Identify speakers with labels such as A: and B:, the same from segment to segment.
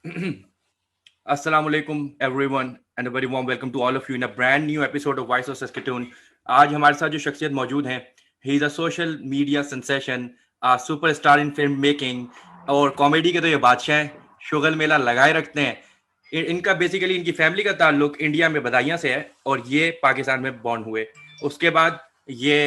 A: Assalamu alaikum everyone and a very warm welcome to all of you in a brand new episode of Voice of Saskatoon. आज हमारे साथ जो शख्सियत मौजूद हैं, he is a social media sensation, a superstar in film making और comedy के तो ये बादशाह हैं, शुगल मेला लगाए रखते हैं। इनका बेसिकली इनकी फैमिली का ताल्लुक इंडिया में बदायूं से है और ये पाकिस्तान में बॉर्न हुए। उसके बाद ये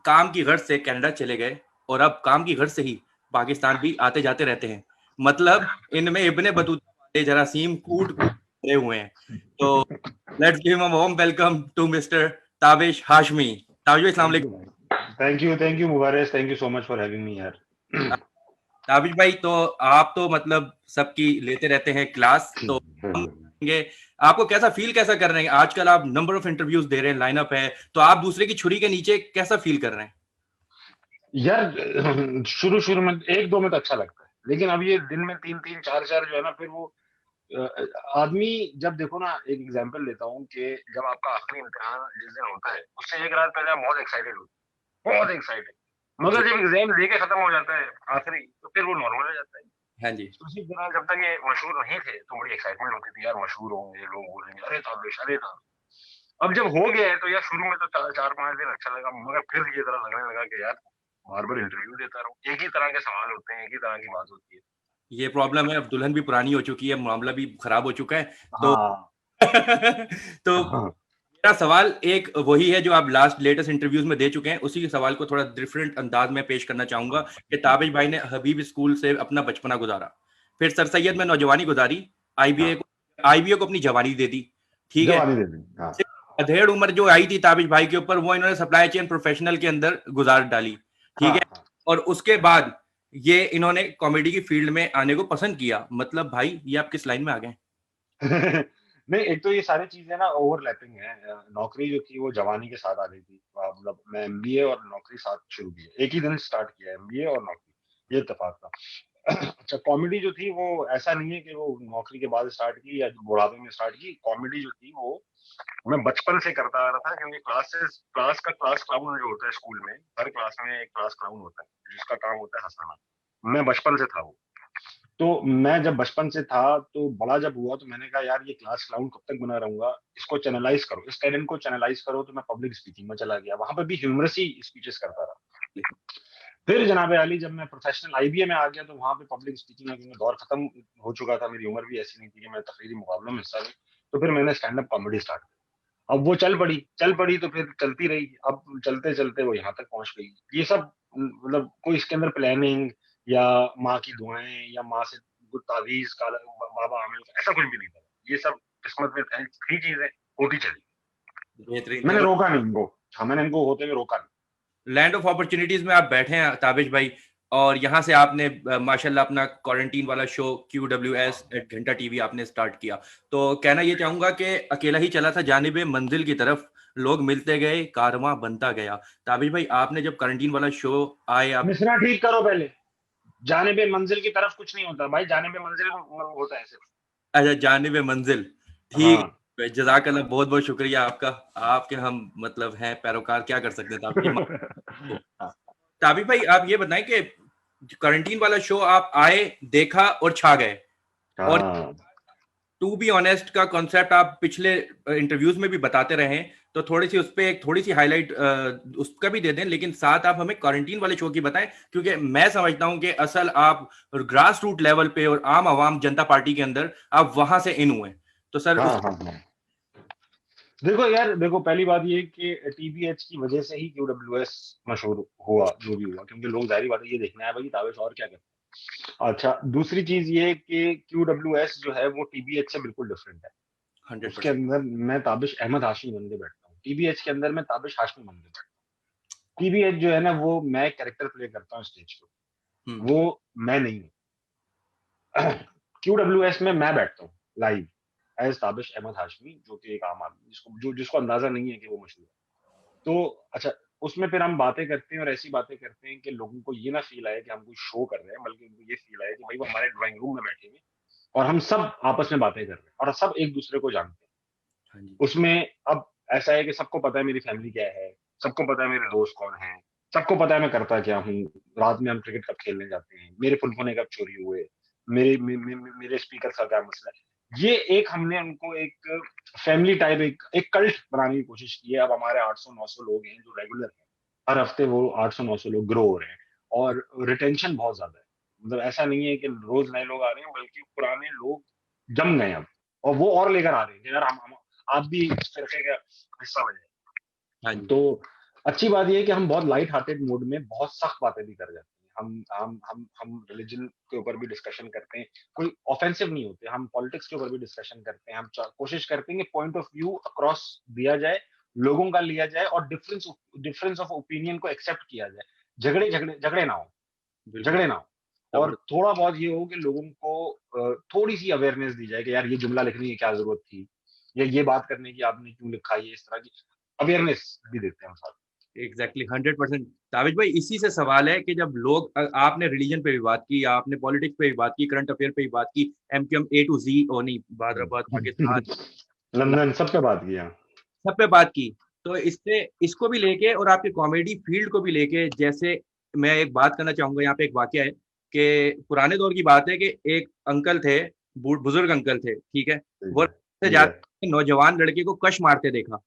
A: काम की गर्ज से कनाडा चले गए और अब काम की गर्ज से ही पाकिस्तान भी आते जाते रहते हैं। मतलब इनमें इब्ने बतूता वाले जरासीम कूट कूट भरे हुए हैं। तो let's give him a warm welcome to mister Tabish Hashmi. Tabish भाई, अस्सलाम
B: Thank you,
A: वालेकुम।
B: man. Thank you, Mubarak. Thank you so much for having me here.
A: Tabish भाई, तो आप तो मतलब सबकी लेते रहते हैं क्लास, तो हम कहेंगे, आपको कैसा कर रहे हैं आजकल? आप नंबर ऑफ इंटरव्यूज दे रहे हैं, लाइनअप है, तो आप दूसरे की छुरी के नीचे कैसा फील कर रहे हैं?
B: यार शुरू शुरू में एक दो में तो अच्छा लगता है, लेकिन अब ये दिन में तीन तीन चार चार जो है ना, फिर वो अ, आदमी जब देखो ना, एक एग्जांपल लेता हूँ कि जब आपका आखिरी इम्तिहान जिस दिन होता है उससे एक रात पहले आप बहुत एक्साइटेड होते हैं, बहुत एक्साइटेड।
A: जी।
B: मगर जब एग्जाम लेके खत्म हो जाता है आखिरी, तो फिर वो नॉर्मल हो जाता है।
A: हाँ जी।
B: उसी तरह जब तक ये मशहूर नहीं थे तो बड़ी एक्साइटमेंट होती थी, यार मशहूर होंगे, लोग बोलेंगे अरे ताबिश, अरे ताबिश। अब जब हो गया है तो यार शुरू में तो चार पांच दिन अच्छा लगा, मगर फिर ये तरह लगने लगा कि यार बार बार इंटरव्यू देता रहूं, एक ही तरह के सवाल होते हैं, एक ही तरह की बात होती है।
A: ये प्रॉब्लम है, अब दुल्हन भी पुरानी हो चुकी है, मामला भी खराब हो चुका है। तो
B: हाँ।
A: तो
B: हाँ।
A: मेरा सवाल एक वही है जो आप लास्ट लेटेस्ट इंटरव्यूज में दे चुके हैं, उसी सवाल को थोड़ा डिफरेंट अंदाज में पेश करना चाहूंगा कि ताबिश भाई ने हबीब स्कूल से अपना बचपना गुजारा, फिर सर सैयद में नौजवानी गुजारी,
B: हाँ,
A: आईबीए को अपनी जवानी दे दी। ठीक है।
B: जवानी दे दी। हाँ।
A: अधेड़ उम्र जो आई थी ताबिश भाई के ऊपर, वो इन्होंने सप्लाई चेन प्रोफेशनल के अंदर गुजार डाली। ठीक
B: हाँ।
A: है। और उसके बाद ये इन्होंने कॉमेडी की फील्ड में आने को पसंद किया। मतलब भाई, ये आप किस लाइन में आ गए?
B: नहीं, एक तो ये सारी चीजें ना ओवरलैपिंग है। नौकरी जो थी वो जवानी के साथ आ गई थी। मतलब मैं एमबीए और नौकरी साथ शुरू की है, एक ही दिन स्टार्ट किया एमबीए और नौकरी, ये इत्तेफाक था। अच्छा, कॉमेडी जो थी वो ऐसा नहीं है कि वो नौकरी के बाद स्टार्ट की या बुढ़ापे में स्टार्ट की। कॉमेडी जो थी वो मैं बचपन से करता आ रहा था, क्योंकि क्लास क्लाउन जो होता है स्कूल में, हर क्लास में एक क्लास क्लाउन होता है जिसका काम होता है हंसाना। मैं बचपन से था वो। तो मैं जब बचपन से था तो बड़ा जब हुआ तो मैंने कहा यार ये क्लास क्लाउन कब तक बना रहूंगा, इसको चैनलाइज करो, इस टैलेंट को चैनलाइज करो। तो मैं पब्लिक स्पीकिंग में चला गया, वहां पर भी ह्यूमरस ही स्पीचेस करता रहा। फिर जनाब आली जब मैं प्रोफेशनल आईबीए में आ गया तो वहां पे पब्लिक स्पीकिंग का क्योंकि दौर खत्म हो चुका था, मेरी उम्र भी ऐसी नहीं थी कि मैं तकरीरी मुकाबलों में हिस्सा लूं। तो फिर मैंने स्टैंड अप कॉमेडी स्टार्ट की। अब वो चल पड़ी तो फिर चलती रही। अब चलते चलते वो यहाँ तक पहुंच गई। ये सब मतलब कोई इसके अंदर प्लानिंग या माँ की दुआएं या माँ से कुछ तावीज का बाबा आमिल का ऐसा कुछ भी नहीं था। ये सब किस्मत में थी चीजें, होती चली।
A: बेहतरीन
B: मैंने
A: था।
B: रोका नहीं इनको। हाँ, मैंने इनको होते हुए रोका नहीं।
A: लैंड ऑफ अपॉर्चुनिटीज में आप बैठे हैं ताबिश भाई, और यहाँ से आपने माशाल्लाह अपना क्वारंटीन वाला शो QWS एट घंटा टीवी आपने स्टार्ट किया। तो कहना ये चाहूंगा कि अकेला ही चला था जानिबे मंजिल की तरफ, लोग मिलते गए, कारवां बनता गया। ताबिश भाई, आपने जब क्वारंटीन वाला शो आए आप।
B: मिसरा ठीक करो पहले। जाने बे मंजिल की तरफ कुछ नहीं होता भाई, जाने बे मंजिल होता है सिर्फ।
A: अच्छा, जानिबे मंजिल। ठीक
B: हाँ।
A: है, जजाकल्लाह, बहुत बहुत शुक्रिया आपका। आपके हम मतलब हैं पैरोकार, क्या कर सकते हैं ताबिश भाई। ताबिश भाई, आप ये बताएं कि क्वारंटीन वाला शो आप आए, देखा और छा गए। और
B: हाँ।
A: टू बी ऑनेस्ट का कॉन्सेप्ट आप पिछले इंटरव्यूज में भी बताते रहे, तो थोड़ी सी उस पर एक थोड़ी सी हाईलाइट उसका भी दे दें, लेकिन साथ आप हमें क्वारंटीन वाले शो की बताएं, क्योंकि मैं समझता हूं कि असल आप ग्रास रूट लेवल पे और आम आवाम जनता पार्टी के अंदर आप वहां से इन हुए। तो सर
B: हाँ।
A: उस।
B: हाँ। हाँ। देखो यार, देखो पहली बात ये कि टीबीएच की वजह से ही क्यूडब्ल्यूएस मशहूर हुआ जो भी हुआ, क्योंकि लोग जाहिर बात है ये देखना है भाई दावेश और क्या करते हैं। अच्छा, दूसरी चीज ये कि क्यूडब्ल्यूएस जो है वो टीबीएच से बिल्कुल डिफरेंट है।
A: हंड्रेड
B: उसके
A: परसेंट
B: अंदर मैं ताबिश अहमद हाशमी बन के बैठता हूँ, टीबीएच के अंदर मैं ताबिश हाशमी बन के बैठता हूँ। टीबीएच जो है ना वो मैं कैरेक्टर प्ले करता हूँ स्टेज पे, वो मैं नहीं हूँ। क्यूडब्ल्यूएस में मैं बैठता हूँ लाइव एज ताबिश अहमद हाशमी, जो कि एक आम आदमी जिसको अंदाजा नहीं है कि वो मशहूर है। तो अच्छा, उसमें फिर हम बातें करते हैं और ऐसी बातें करते हैं कि लोगों को ये ना फील आए कि हम कोई शो कर रहे हैं, बल्कि उनको ये फील आए कि भाई वो हमारे ड्राइंग रूम में बैठे हुए और हम सब आपस में बातें कर रहे हैं और सब एक दूसरे को जानते हैं।
A: हाँ जी।
B: उसमें अब ऐसा है कि सबको पता है मेरी फैमिली क्या है, सबको पता है मेरे दोस्त कौन है, सबको पता है मैं करता क्या हूँ, रात में हम क्रिकेट कब खेलने जाते हैं, मेरे फुलफुने कब चोरी हुए, मेरे स्पीकर का क्या मसला है। ये एक हमने उनको एक फैमिली टाइप एक कल्ट बनाने की कोशिश की है। अब हमारे 800-900 लोग हैं जो रेगुलर हैं, हर हफ्ते वो 800-900 लोग ग्रो हो रहे हैं और रिटेंशन बहुत ज्यादा है। मतलब ऐसा नहीं है कि रोज नए लोग आ रहे हैं, बल्कि पुराने लोग जम गए अब, और वो और लेकर आ रहे हैं कि यार हम आप भी इस फिरके का हिस्सा बने।
A: हाँ जी।
B: तो अच्छी बात यह है कि हम बहुत लाइट हार्टेड मूड में बहुत सख्त बातें भी कर जाते हैं। हम रिलीजन के ऊपर भी डिस्कशन करते हैं, कोई ऑफेंसिव नहीं होते। हम पॉलिटिक्स के ऊपर भी डिस्कशन करते हैं। हम कोशिश करते हैं कि पॉइंट ऑफ व्यू अक्रॉस दिया जाए, लोगों का लिया जाए, और डिफरेंस ऑफ ओपिनियन को एक्सेप्ट किया जाए। झगड़े ना हो,
A: बिल्कुल।
B: झगड़े ना हो। और
A: जबरदस्त।
B: थोड़ा बहुत ये हो कि लोगों को थोड़ी सी अवेयरनेस दी जाए कि यार ये जुमला लिखने की क्या जरूरत थी, या ये बात करने की आपने क्यों लिखा, ये इस तरह की अवेयरनेस भी देते हैं हम साथ।
A: एग्जैक्टली 100%। ताबिश भाई, इसी से सवाल है कि जब लोग आपने रिलीजन पे भी बात की, आपने पॉलिटिक्स पे भी बात की, करंट अफेयर पे भी बात की, एमक्यूएम ए टू जी, और नहीं, हैदराबाद, पाकिस्तान,
B: लंदन सब पे बात किया।
A: सब पे बात की। तो इससे इसको भी लेके और आपके कॉमेडी फील्ड को भी लेके, जैसे मैं एक बात करना चाहूंगा, यहाँ पे एक वाकया है कि पुराने दौर की बात है कि एक अंकल थे, बुजुर्ग अंकल थे, ठीक है।
B: ठीक
A: वो
B: है,
A: रास्ते
B: ठीक है।
A: जाते नौजवान लड़के को कश मारते देखा,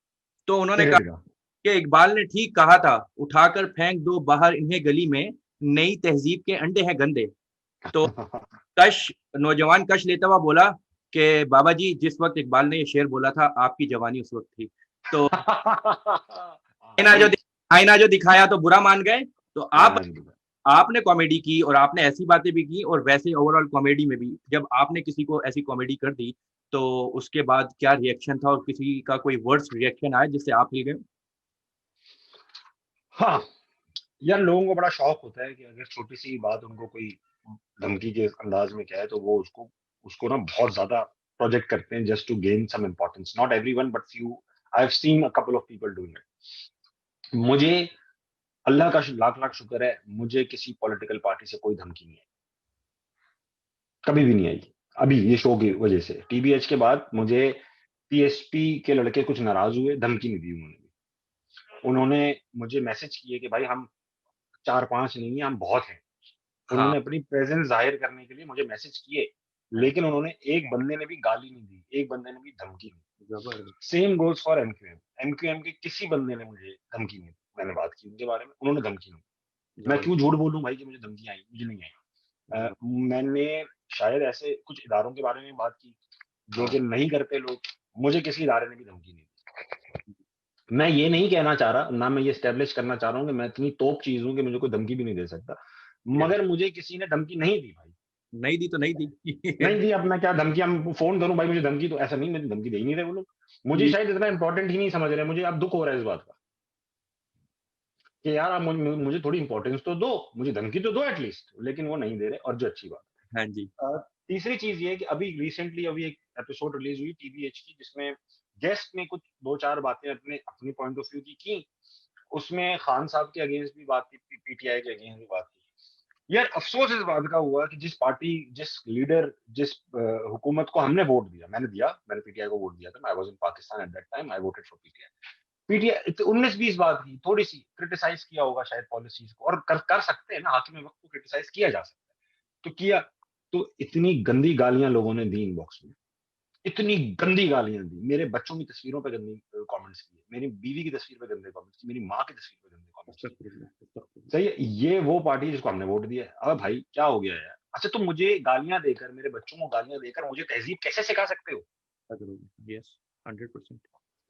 A: तो उन्होंने
B: ठीक है,
A: कहा
B: ठीक
A: कि इकबाल ने ठीक कहा था, उठाकर फेंक दो बाहर इन्हें गली में, नई तहजीब के अंडे हैं गंदे। तो
B: है।
A: कश नौजवान कश लेता हुआ बोला कि बाबा जी, जिस वक्त इकबाल ने ये शेर बोला था, आपकी जवानी उस वक्त थी। तो आईना जो
B: राइट।
A: आईना जो दिखाया तो बुरा मान गए। तो
B: आना जी।
A: आपने कॉमेडी की और आपने ऐसी बातें भी की, और वैसे ओवरऑल कॉमेडी में भी जब आपने किसी को ऐसी कॉमेडी कर दी, तो उसके बाद क्या रिएक्शन था, और किसी का कोई वर्ड्स रिएक्शन आया जिससे आप हिल गए?
B: हाँ, यार लोगों को बड़ा शौक होता है कि अगर छोटी सी बात उनको कोई धमकी के अंदाज में कहे तो वो उसको उसको ना बहुत ज्यादा प्रोजेक्ट करते हैं, just to gain some importance. Not everyone but few, I have seen a couple of people doing it. मुझे अल्लाह का लाख लाख शुक्र है, मुझे किसी पॉलिटिकल पार्टी से कोई धमकी नहीं आई, कभी भी नहीं आई। अभी ये शो की वजह से टीबीएच के बाद मुझे पीएसपी के लड़के कुछ नाराज हुए, धमकी नहीं दी उन्होंने। उन्होंने मुझे मैसेज किए कि भाई हम 4-5 नहीं है, हम बहुत हैं।
A: हाँ।
B: उन्होंने अपनी प्रेजेंस जाहिर करने के लिए मुझे मैसेज किए, लेकिन उन्होंने एक बंदे ने भी गाली नहीं दी, एक बंदे ने भी धमकी नहीं दी।
A: जबरदस्त।
B: Same goes for MQM. MQM के किसी बंदे ने मुझे धमकी नहीं दी। मैंने बात की उनके बारे में, उन्होंने धमकी नहीं दी। मैं
A: जबरदस्त।
B: क्यों झूठ बोलूं भाई कि मुझे धमकी आई, मुझे नहीं आई।
A: जबरदस्त।
B: मैंने शायद ऐसे कुछ इदारों के बारे में बात की जो
A: हाँ।
B: कि नहीं करते लोग, मुझे किसी इदारे ने भी धमकी नहीं दी। मैं ये नहीं कहना चाह रहा, ना मैं ये स्टेब्लिश करना चाह रहा हूँ कि मैं इतनी तोप चीज हूं कि मुझे कोई धमकी भी नहीं दे सकता,
A: ये
B: मगर मुझे किसी ने धमकी नहीं दी भाई।
A: नहीं दी तो नहीं दी।
B: नहीं दी, अब मैं क्या धमकी हम फोन करूं भाई मुझे धमकी, तो ऐसा नहीं, मुझे धमकी दे ही नहीं रहे वो लोग। मुझे शायद इतना इंपॉर्टेंट ही नहीं समझ रहे, मुझे अब दुख हो रहा है इस बात का कि यार आप मुझे थोड़ी इंपॉर्टेंस तो दो, मुझे धमकी तो दो एटलीस्ट, लेकिन वो नहीं दे रहे, और जो अच्छी बात
A: हाँ जी।
B: है। तीसरी चीज ये है कि अभी रिसेंटली अभी एक एपिसोड रिलीज हुई टीबीएच की, जिसमें गेस्ट ने कुछ दो चार बातें अपने अपनी पॉइंट ऑफ व्यू की। उसमें खान साहब के अगेंस्ट भी बात की, पीटीआई के अगेंस्ट भी बात की। यार अफसोस इस बात का हुआ कि जिस पार्टी, जिस लीडर, जिस हुकूमत को हमने वोट दिया, मैंने पीटीआई को वोट दिया था। I was in Pakistan at that time, I voted for PTI. PTI 19-20 बात की, थोड़ी सी क्रिटिसाइज किया होगा शायद पॉलिसीज को, और कर सकते हैं ना, हाकिम वक्त को क्रिटिसाइज किया जा सकता है, तो किया। तो इतनी गंदी गालियां लोगों ने दी इनबॉक्स में, इतनी गंदी गालियां दी, मेरे बच्चों की तस्वीरों पे गंदी कमेंट्स किए, मेरी बीवी की तस्वीर पे गंदे कमेंट्स किए, मेरी माँ की तस्वीर पे गंदे कमेंट्स किए।
A: अस्तगफुरुल्लाह, अस्तगफुरुल्लाह।
B: सही है, ये वो पार्टी है जिसको हमने वोट दिया है। अब भाई क्या हो गया यार? अच्छा तुम मुझे गालियां देकर, मेरे बच्चों को गालियां देकर मुझे तहजीब कैसे सिखा सकते हो?
A: यस, 100%।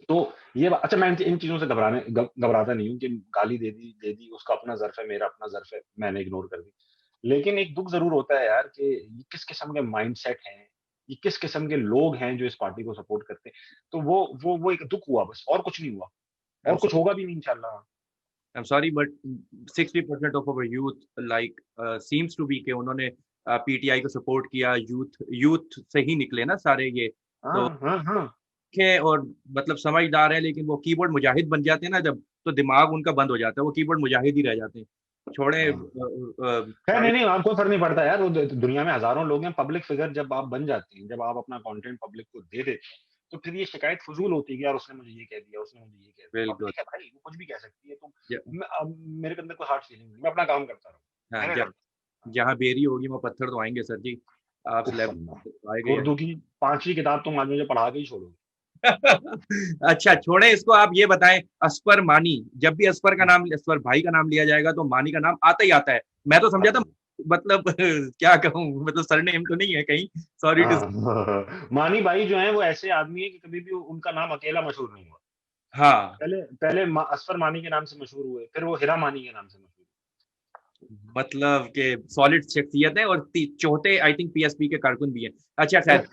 B: तो ये अच्छा, मैं इन चीजों से घबराता नहीं हूँ कि गाली दे दी, उसका अपना ज़र्फ है, मेरा अपना ज़र्फ है, मैंने इग्नोर कर दी। लेकिन एक दुःख ज़रूर होता है यार कि ये किस किस्म के माइंडसेट हैं, ये किस किस्म के लोग हैं जो इस पार्टी को सपोर्ट करते हैं। तो वो एक दुःख हुआ बस, और कुछ नहीं हुआ,
A: आई एम
B: और कुछ होगा भी नहीं इंशाल्लाह।
A: Sorry, but 60% of our youth like seems to be के उन्होंने पीटीआई को सपोर्ट किया, यूथ यूथ से ही निकले ना सारे ये। तो
B: हाँ, हाँ, हाँ।
A: के और मतलब समझदार है, लेकिन वो कीबोर्ड मुजाहिद बन जाते हैं ना जब, तो दिमाग उनका बंद हो जाता है, वो कीबोर्ड मुजाहिद ही रह जाते हैं। छोड़े
B: हाँ। खैर नहीं
A: ताबिश।
B: नहीं, आपको फर्क नहीं पड़ता यार, वो दुनिया में हजारों लोग हैं। पब्लिक फिगर जब आप बन जाते हैं, जब आप अपना कंटेंट पब्लिक को दे देते हैं, तो फिर ये शिकायत फजूल होती है कि यार उसने मुझे ये कह दिया, उसने मुझे ये कह दिया।
A: बिल्कुल।
B: पब्लिक है भाई, वो कुछ भी कह सकती है। तो
A: ज-
B: अब मेरे के अंदर कोई हार्ड फीलिंग नहीं, मैं अपना काम करता रहूँ,
A: हाँ,
B: मैंने
A: ज-
B: करता।
A: जहाँ बेरी होगी वहाँ पत्थर तो आएंगे सर जी। आप
B: उफ
A: सिलेब
B: अल्लाह,
A: आए गए।
B: उर्दू की 5वीं किताब तुम आज मुझे पढ़ा के ही छोड़ोगे।
A: अच्छा छोड़े इसको, आप ये बताएं असफर मानी, जब भी असफर का नाम, असफर भाई का नाम लिया जाएगा तो मानी का नाम आता ही आता है। मैं तो समझा था, मतलब क्या कहूँ, मतलब सरनेम तो नहीं है कहीं, सॉरी टू।
B: हाँ, मानी भाई जो है वो ऐसे आदमी है कि कभी भी उनका नाम अकेला मशहूर नहीं हुआ।
A: हाँ,
B: पहले पहले असफर मानी के नाम से मशहूर हुए, फिर वो हिरा मानी के नाम से मशहूर
A: मतलब कि सॉलिड शख्सियत है, और चौथे आई थिंक पीएसपी के कारकुन भी है। अच्छा
B: हुए।
A: खैर।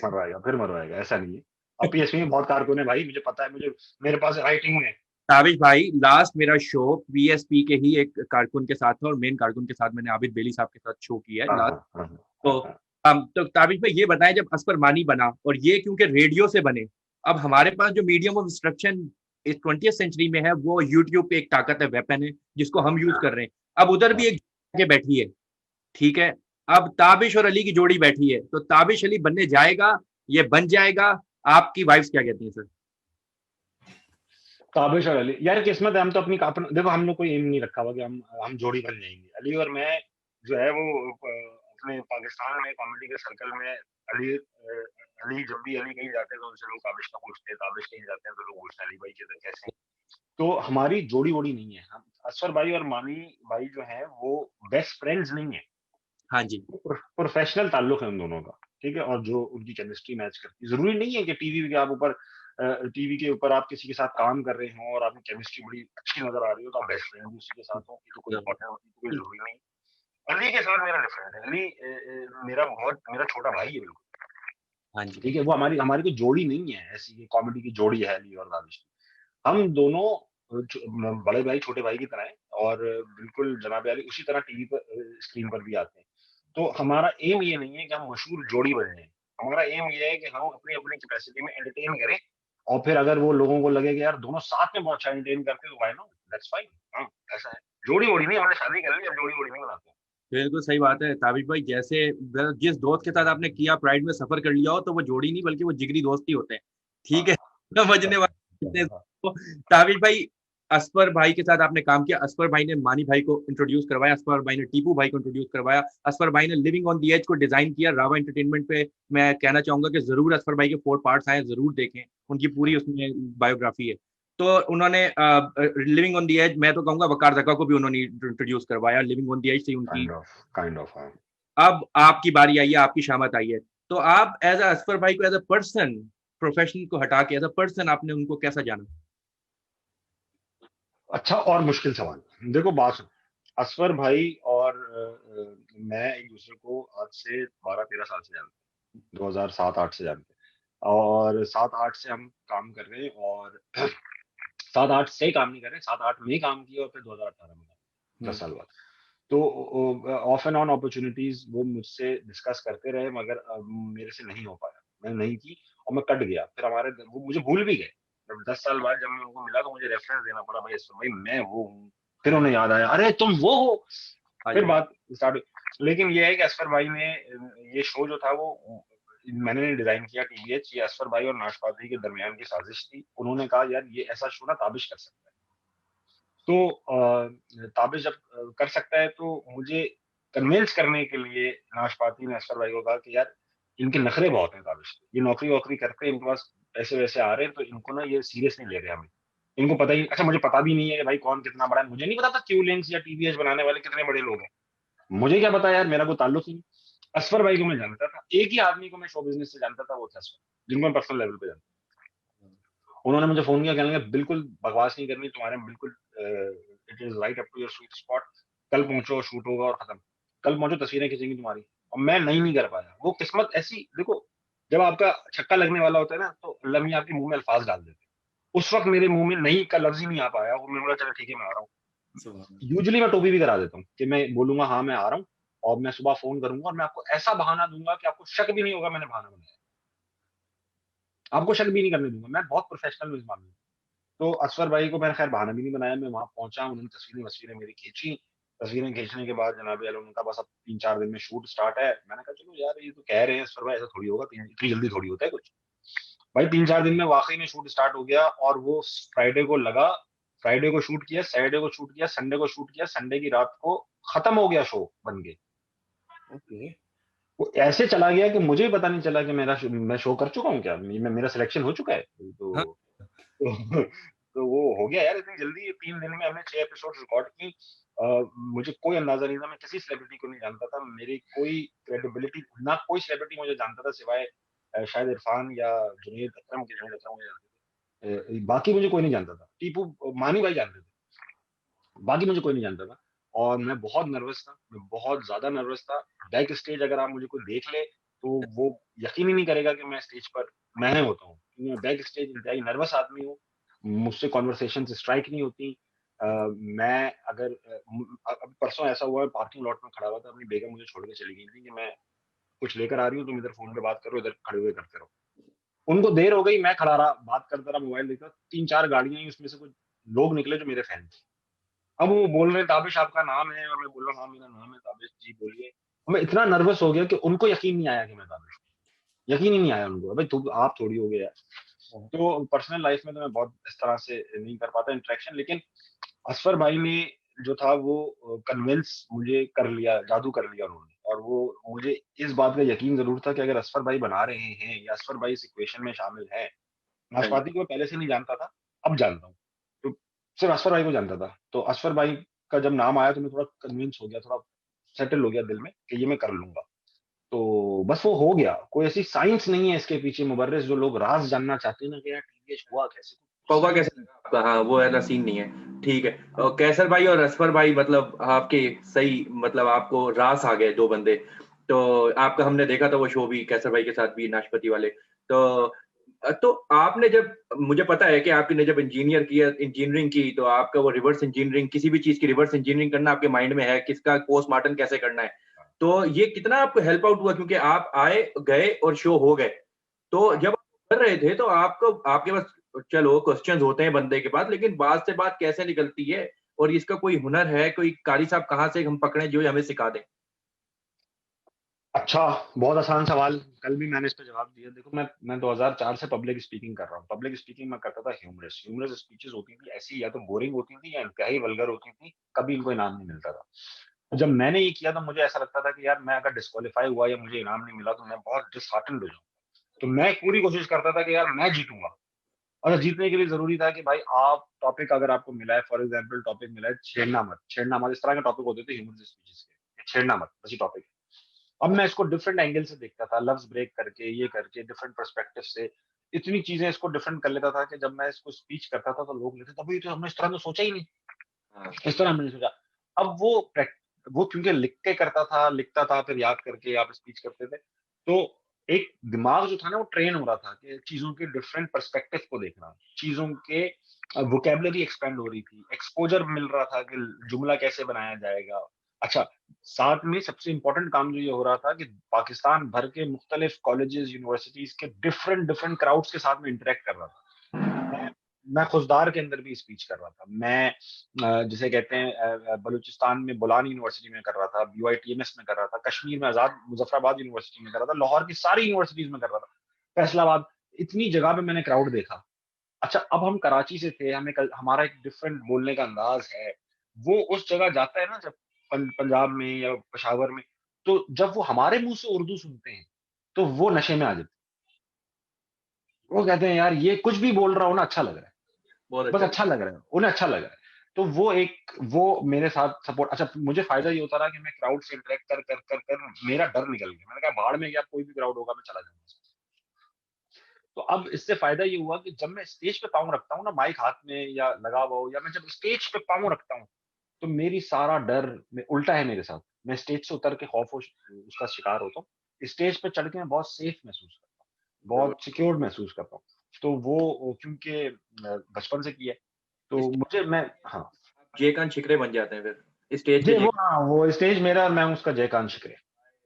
B: मरवाएगा, फिर मरवाएगा, ऐसा नहीं है। अब पीएसपी में बहुत कारकुन है भाई, मुझे पता है, मुझे मेरे पास राइटिंग में है।
A: ताबिश भाई, लास्ट मेरा शो पीएसपी के ही एक कारकुन के साथ था, और मेन कारकुन के साथ मैंने आबिद बेली साहब के साथ शो किया है
B: हाँ
A: लास्ट।
B: हाँ हाँ हाँ
A: तो
B: हाँ।
A: तो ताबिश भाई ये बताएं, जब असफर मानी बना और ये क्योंकि रेडियो से बने, अब हमारे पास जो मीडियम ऑफ इंस्ट्रक्शन इस 20th सेंचुरी में है वो यूट्यूब पे एक ताकत है, वेपन है जिसको हम यूज कर रहे हैं। अब उधर भी
B: हाँ।
A: एक के बैठी है, ठीक है। अब ताबिश और अली की जोड़ी बैठी है, तो ताबिश अली बनने जाएगा, ये बन जाएगा? आपकी वाइफ्स क्या कहती हैं सर?
B: काबिश और अली, यार किस्मत है, हम तो देखो, हम लोग कोई एम नहीं रखा हुआ कि हम जोड़ी बन जाएंगे। अली और मैं जो है वो अपने पाकिस्तान में कॉमेडी के सर्कल में अली जब भी अली कहीं जाते हैं तो उनसे लोग काबिश का पूछते हैं, काबिश कहीं जाते हैं तो लोग पूछते हैं अली भाई कैसे हैं? तो हमारी जोड़ी वोड़ी नहीं है। हम असफर भाई और मानी भाई जो है वो बेस्ट फ्रेंड्स नहीं है,
A: हाँ जी।
B: प्रोफेशनल ताल्लुक है उन दोनों का। ठीक है, और जो उनकी केमिस्ट्री मैच करती है, जरूरी नहीं है कि टीवी के ऊपर आप किसी के साथ काम कर रहे हो और आपकी केमिस्ट्री बड़ी अच्छी नजर आ रही हो तो आप बेस्ट फ्रेंड भी उसी के साथ हो, ये तो कोई इम्पोर्टेंट होती है, कोई जरूरी नहीं। अली के साथ मेरा डिफरेंट है। अली मेरा छोटा भाई है बिल्कुल।
A: हाँ जी।
B: ठीक है, वो हमारी हमारी कोई जोड़ी नहीं है ऐसी, कॉमेडी की जोड़ी है अली और दानिश की। हम दोनों बड़े भाई छोटे भाई की तरह हैं, और बिल्कुल जनाब अली उसी तरह टीवी पर स्क्रीन पर भी आते हैं। तो हमारा एम ये नहीं है कि हम मशहूर जोड़ी बन जाए। हमारा एम ये है कि हम अपनी अपनी कैपेसिटी में एंटरटेन करें, और फिर अगर वो लोगों को लगे कि यार दोनों साथ में बहुत अच्छा एंटरटेन करते हैं तो व्हाई नॉट, दैट्स फाइन। हाँ, ऐसा है। जोड़ी वोड़ी नहीं, हमने शादी कर ली, अब जोड़ी वोड़ी नहीं बनाते।
A: बिल्कुल सही बात है ताबिश भाई, जैसे जिस दोस्त के साथ आपने किया प्राइड में सफर कर लिया हो, तो वो जोड़ी नहीं बल्कि वो जिगरी दोस्त ही होते हैं, ठीक है।
B: हाँ,
A: समझने वाले कितने तो, ताबिश भाई असफर भाई के साथ आपने काम किया, असफर भाई ने मानी भाई को इंट्रोड्यूस करवाया, असफर भाई ने टीपू भाई को इंट्रोड्यूस करवाया, असफर भाई ने लिविंग ऑन दी एज को डिजाइन किया रावा एंटरटेनमेंट पे। मैं कहना चाहूंगा कि जरूर असफर भाई के 4 पार्ट्स आए, जरूर देखें, उनकी पूरी उसमें बायोग्राफी है। तो उन्होंने लिविंग ऑन दी एज, मैं तो कहूंगा वकार जका को भी उन्होंने इंट्रोड्यूस करवाया, लिविंग ऑन दी एज से उनकी।
B: काइंड ऑफ हाँ।
A: अब आपकी बारी आई है, आपकी शामत आई है, तो आप एज असफर भाई को एज अ पर्सन, प्रोफेशन को हटा के एज अ पर्सन आपने उनको कैसा जाना?
B: अच्छा और मुश्किल सवाल। देखो बात सुनो, असफर भाई और मैं एक दूसरे को आज से 12-13 साल से जानते हैं, 2007-8 से जानते हैं, और 7-8 से हम काम कर रहे हैं, और 7-8 से काम नहीं कर रहे, 7-8 में काम किया और फिर 2018 में काम, 10 साल बाद। तो ऑफ एंड ऑन अपॉर्चुनिटीज वो मुझसे डिस्कस करते रहे, मगर मेरे से नहीं हो पाया, मैं नहीं की, और मैं कट गया। फिर वो मुझे भूल भी गए। जब 10 साल बाद जब मैं उनको मिला तो मुझे रेफरेंस देना पड़ा, भाई मैं वो हूँ। फिर उन्हें याद आया, अरे तुम वो हो।
A: हाँ
B: फिर
A: जी।
B: बात स्टार्ट हुई। लेकिन ये है कि असफर भाई ने ये शो जो था वो मैंने नहीं डिजाइन किया, टीबीएच, ये असफर भाई और नाशपाती के दरमियान की साजिश थी। उन्होंने कहा यार ये ऐसा शो ना ताबिश कर सकता है। तो ताबिश जब कर सकता है तो मुझे कन्विंस करने के लिए नाशपाती ने असफर भाई को कहा कि यार इनके नखरे बहुत हैं ताबिश के, ये नौकरी वोकरी करते हैं, इनके पास पैसे वैसे आ रहे हैं, तो इनको ना ये सीरियस नहीं ले रहे हमें। इनको पता ही, अच्छा मुझे पता भी नहीं है कि भाई कौन कितना बड़ा है, मुझे नहीं पता था क्यू लिंक्स या टीबीएच बनाने वाले कितने बड़े लोग हैं। मुझे क्या पता यार, मेरा कोई ताल्लुक ही नहीं। असफर भाई को मैं जानता था, एक ही आदमी को मैं शो बिजनेस से जानता था, वो था असफर, जिनको मैं पर्सनल लेवल पे जानता। उन्होंने मुझे फोन किया, कहने लगे बिल्कुल बकवास नहीं करनी तुम्हारे में, बिल्कुल it is right up to your sweet spot, कल पहुंचो शूट होगा और खत्म, कल पहुंचो तस्वीरें खींचेंगी तुम्हारी। और मैं नहीं कर पाया, वो किस्मत ऐसी, देखो जब आपका छक्का लगने वाला होता है ना तो अल्लाह मियां आपके मुंह में अल्फाज डाल देते हैं। उस वक्त मेरे मुंह में नहीं का लफ्ज ही नहीं आ पाया, और मैं बोला चलो ठीक है मैं आ रहा हूँ। यूजुअली मैं टोपी भी करा देता हूँ कि मैं बोलूंगा हाँ मैं आ रहा हूँ, और मैं सुबह फोन करूंगा और मैं आपको ऐसा बहाना दूंगा कि आपको शक भी नहीं होगा मैंने बहाना बनाया, आपको शक भी नहीं करने दूंगा। मैं बहुत प्रोफेशनल हूँ इस मामले में। तो असफर भाई को मैंने खैर बहाना भी नहीं बनाया, मैं वहां पहुंचा, उन्होंने तस्वीरें वस्वीरें मेरी खींची। तस्वीरें खींचने के बाद जनाब आलम, उनका बस अब 3-4 दिन में शूट स्टार्ट है। मैंने कहा चलो यार ये तो कह रहे हैं असफर भाई, ऐसा थोड़ी होगा, इतनी जल्दी थोड़ी होता है कुछ। भाई 3-4 दिन में वाकई में शूट स्टार्ट हो गया, और वो फ्राइडे को लगा, फ्राइडे को शूट किया, सैटरडे को शूट किया, संडे को शूट किया, संडे की रात को खत्म हो गया शो बन के।
A: ओके।
B: वो ऐसे चला गया कि मुझे ही पता नहीं चला कि मैं शो कर चुका हूँ क्या? मेरा सिलेक्शन हो चुका है?
A: हाँ,
B: तो तो वो हो गया यार इतनी जल्दी। ये 3 दिन में हमने 6 एपिसोड्स रिकॉर्ड की। अ, मुझे कोई अंदाज़ा नहीं था, मैं किसी सेलिब्रिटी को नहीं जानता था। मेरी कोई क्रेडिबिलिटी ना कोई सेलिब्रिटी मुझे जानता था सिवाय शायद इरफान या जुनैद अकरम मुझे जानते थे। बाकी मुझे कोई नहीं जानता था। टीपू मानी भाई जानते थे। बाकी मुझे कोई नहीं जानता था और मैं बहुत नर्वस था, मैं बहुत ज़्यादा नर्वस था। बैक स्टेज अगर आप मुझे कोई देख ले, तो वो यकीन ही नहीं करेगा कि मैं स्टेज पर मैं होता हूँ। क्योंकि मैं बैक स्टेज इंतहाई नर्वस आदमी हूँ, मुझसे कन्वर्सेशंस स्ट्राइक नहीं होती। मैं अगर अब परसों ऐसा हुआ है पार्किंग लॉट में खड़ा हुआ था, अपनी बेगम मुझे छोड़ के चली गई थी कि मैं कुछ लेकर आ रही हूँ, तुम इधर फ़ोन पे बात करो, इधर खड़े हुए करते रहो। उनको देर हो गई, मैं खड़ा रहा, बात करता रहा, मोबाइल देखता, 3-4 गाड़ियाँ आई, उसमें से कुछ लोग निकले जो मेरे फैन थे। अब वो बोल रहे हैं ताबिश आपका नाम है और मैं बोल रहा हूँ हाँ मेरा नाम है ताबिश जी बोलिए। मैं इतना नर्वस हो गया कि उनको यकीन नहीं आया कि मैं ताबिश हूँ। यकीन ही नहीं आया उनको। अबे तू आप थोड़ी हो गए यार। तो पर्सनल लाइफ में तो मैं बहुत इस तरह से नहीं कर पाता इंटरेक्शन, लेकिन असफर भाई ने जो था वो कन्विंस मुझे कर लिया, जादू कर लिया उन्होंने। और वो मुझे इस बात का यकीन जरूर था कि अगर असफर भाई बना रहे हैं या असफर भाई इस इक्वेशन में शामिल है।
A: हाँ जी।
B: नाशपाती को मैं पहले से नहीं जानता था, अब जानता हूँ। तो सिर्फ असफर भाई को जानता था। तो असफर भाई का जब नाम आया तो मैं थोड़ा कन्विंस हो गया, थोड़ा सेटल हो गया दिल में कि ये मैं कर लूँगा। तो बस वो हो गया। कोई ऐसी साइंस नहीं है इसके पीछे मुबर्रिज़ जो लोग राज़ जानना चाहते हैं ना कि यार टीवीएच हुआ कैसे? कोई
A: कौवा
B: साइंस
A: कैसे
B: नहीं।
A: लगा आपका? हाँ, वो वाला सीन नहीं है। ठीक है। कैसर भाई और असफर भाई मतलब आपके सही मतलब आपको रास आ गए 2 बंदे। तो आपका हमने देखा था वो शो भी कैसर भाई के साथ भी नाशपाती वाले। तो आपने जब मुझे पता है कि आपने जब इंजीनियरिंग की तो आपका वो रिवर्स इंजीनियरिंग किसी भी चीज़ की रिवर्स इंजीनियरिंग करना आपके माइंड में है, किसका पोस्टमार्टम कैसे करना है। तो ये कितना आपको हेल्प आउट हुआ क्योंकि आप आए, गए और शो हो गए। तो जब आप कर रहे थे तो आपको आपके पास चलो क्वेश्चंस होते हैं बंदे के पास, लेकिन बात से बात कैसे निकलती है और इसका कोई हुनर है, कोई कारी साहब कहाँ से हम पकड़ें जो ये हमें सिखा दें?
B: अच्छा, बहुत आसान सवाल। कल भी मैंने इस पे जवाब दिया। देखो मैं 2004 से पब्लिक स्पीकिंग कर रहा हूँ। पब्लिक स्पीकिंग मैं करता था ह्यूमरस। ह्यूमरस स्पीचेज़ होती थी ऐसी, या तो बोरिंग होती थी या इंतहाई वल्गर होती थी, कभी इनको इनाम नहीं मिलता था। तो जब मैंने ये किया तो मुझे ऐसा लगता था कि यार मैं अगर डिस्क्वालीफाई हुआ या मुझे इनाम नहीं मिला तो मैं बहुत डिसहार्टेंड हो जाऊँगा। तो मैं पूरी कोशिश करता था कि यार मैं जीतूँगा। और जीतने के लिए ज़रूरी था कि भाई आप टॉपिक अगर आपको मिला है, फॉर एग्ज़ाम्पल टॉपिक मिला है छेड़ना मत, छेड़ना मत, इस तरह के टॉपिक होते थे ह्यूमरस स्पीचेज़ के। छेड़ना मत, बस ये टॉपिक है। अब मैं इसको डिफरेंट एंगल से देखता था, लफ्ज़ ब्रेक करके, ये करके डिफरेंट पर्सपेक्टिव से, इतनी चीज़ें इसको डिफरेंट कर लेता था कि जब मैं इसको स्पीच करता था तो लोग लेते, "अबे! ये तो हमने इस तरह तो सोचा ही नहीं,
A: हाँ,
B: इस तरह हमने नहीं सोचा।" अब वो क्योंकि लिख के करता था, लिखता था, फिर याद करके आप स्पीच करते थे, तो एक दिमाग जो था ना वो ट्रेन हो रहा था कि चीज़ों के डिफरेंट पर्सपेक्टिव को देखना, चीज़ों के वोकैब्युलरी एक्सपैंड हो रही थी, एक्सपोज़र मिल रहा था कि जुमला कैसे बनाया जाएगा। अच्छा, साथ में सबसे इम्पोर्टेंट काम जो ये हो रहा था कि पाकिस्तान भर के मुख्तलिफ कॉलेजेस, यूनिवर्सिटीज़ के डिफरेंट डिफरेंट क्राउड्स के साथ में इंटरैक्ट कर रहा था। मैं मैं खुशदार के अंदर भी स्पीच कर रहा था। मैं जिसे कहते हैं बलूचिस्तान में बोलान यूनिवर्सिटी में कर रहा था, यूआईटीएमएस में कर रहा था, कश्मीर में आज़ाद मुज़फ़्फ़राबाद यूनिवर्सिटी में कर रहा था, लाहौर की सारी यूनिवर्सिटीज़ में कर रहा था, फैसलाबाद, इतनी जगह पे मैंने क्राउड देखा। अच्छा, अब हम कराची से थे, हमें कल हमारा एक डिफरेंट बोलने का अंदाज़ है। वो उस जगह जाता है ना जब पंजाब में या पेशावर में, तो जब वो हमारे मुँह से उर्दू सुनते हैं, तो वो नशे में आ जाते हैं। वो कहते हैं यार ये कुछ भी बोल रहा हो ना अच्छा लग रहा है।
A: बहुत
B: बस
A: अच्छा लगा।
B: अच्छा लग रहा है, उन्हें अच्छा लग रहा है। तो वो मेरे साथ सपोर्ट। अच्छा, मुझे फ़ायदा ये होता रहा कि मैं क्राउड से इंटरैक्ट कर मेरा डर निकल गया। मैंने कहा भाड़ में गया, कोई भी क्राउड होगा मैं चला जाऊँगा। तो अब इससे फ़ायदा ये हुआ कि जब मैं स्टेज पे पाँव रखता हूँ ना, माइक हाथ में या लगा हुआ हो, या मैं जब स्टेज पे पाँव रखता हूँ, तो मेरी सारा डर में उल्टा है मेरे साथ। मैं स्टेज से उतर के खौफ उसका शिकार होता हूँ। स्टेज पे चढ़ के मैं बहुत सेफ महसूस करता हूँ,
A: ज़रूर।
B: बहुत सिक्योर महसूस करता हूँ। तो वो क्योंकि बचपन से किया है, तो
A: स्टेज
B: मुझे मैं हाँ।
A: आप जयकांत शिकरे बन जाते हैं फिर। स्टेज के
B: जी,
A: जय
B: वो स्टेज मेरा और मैं हूँ उसका जयकांत शिकरे।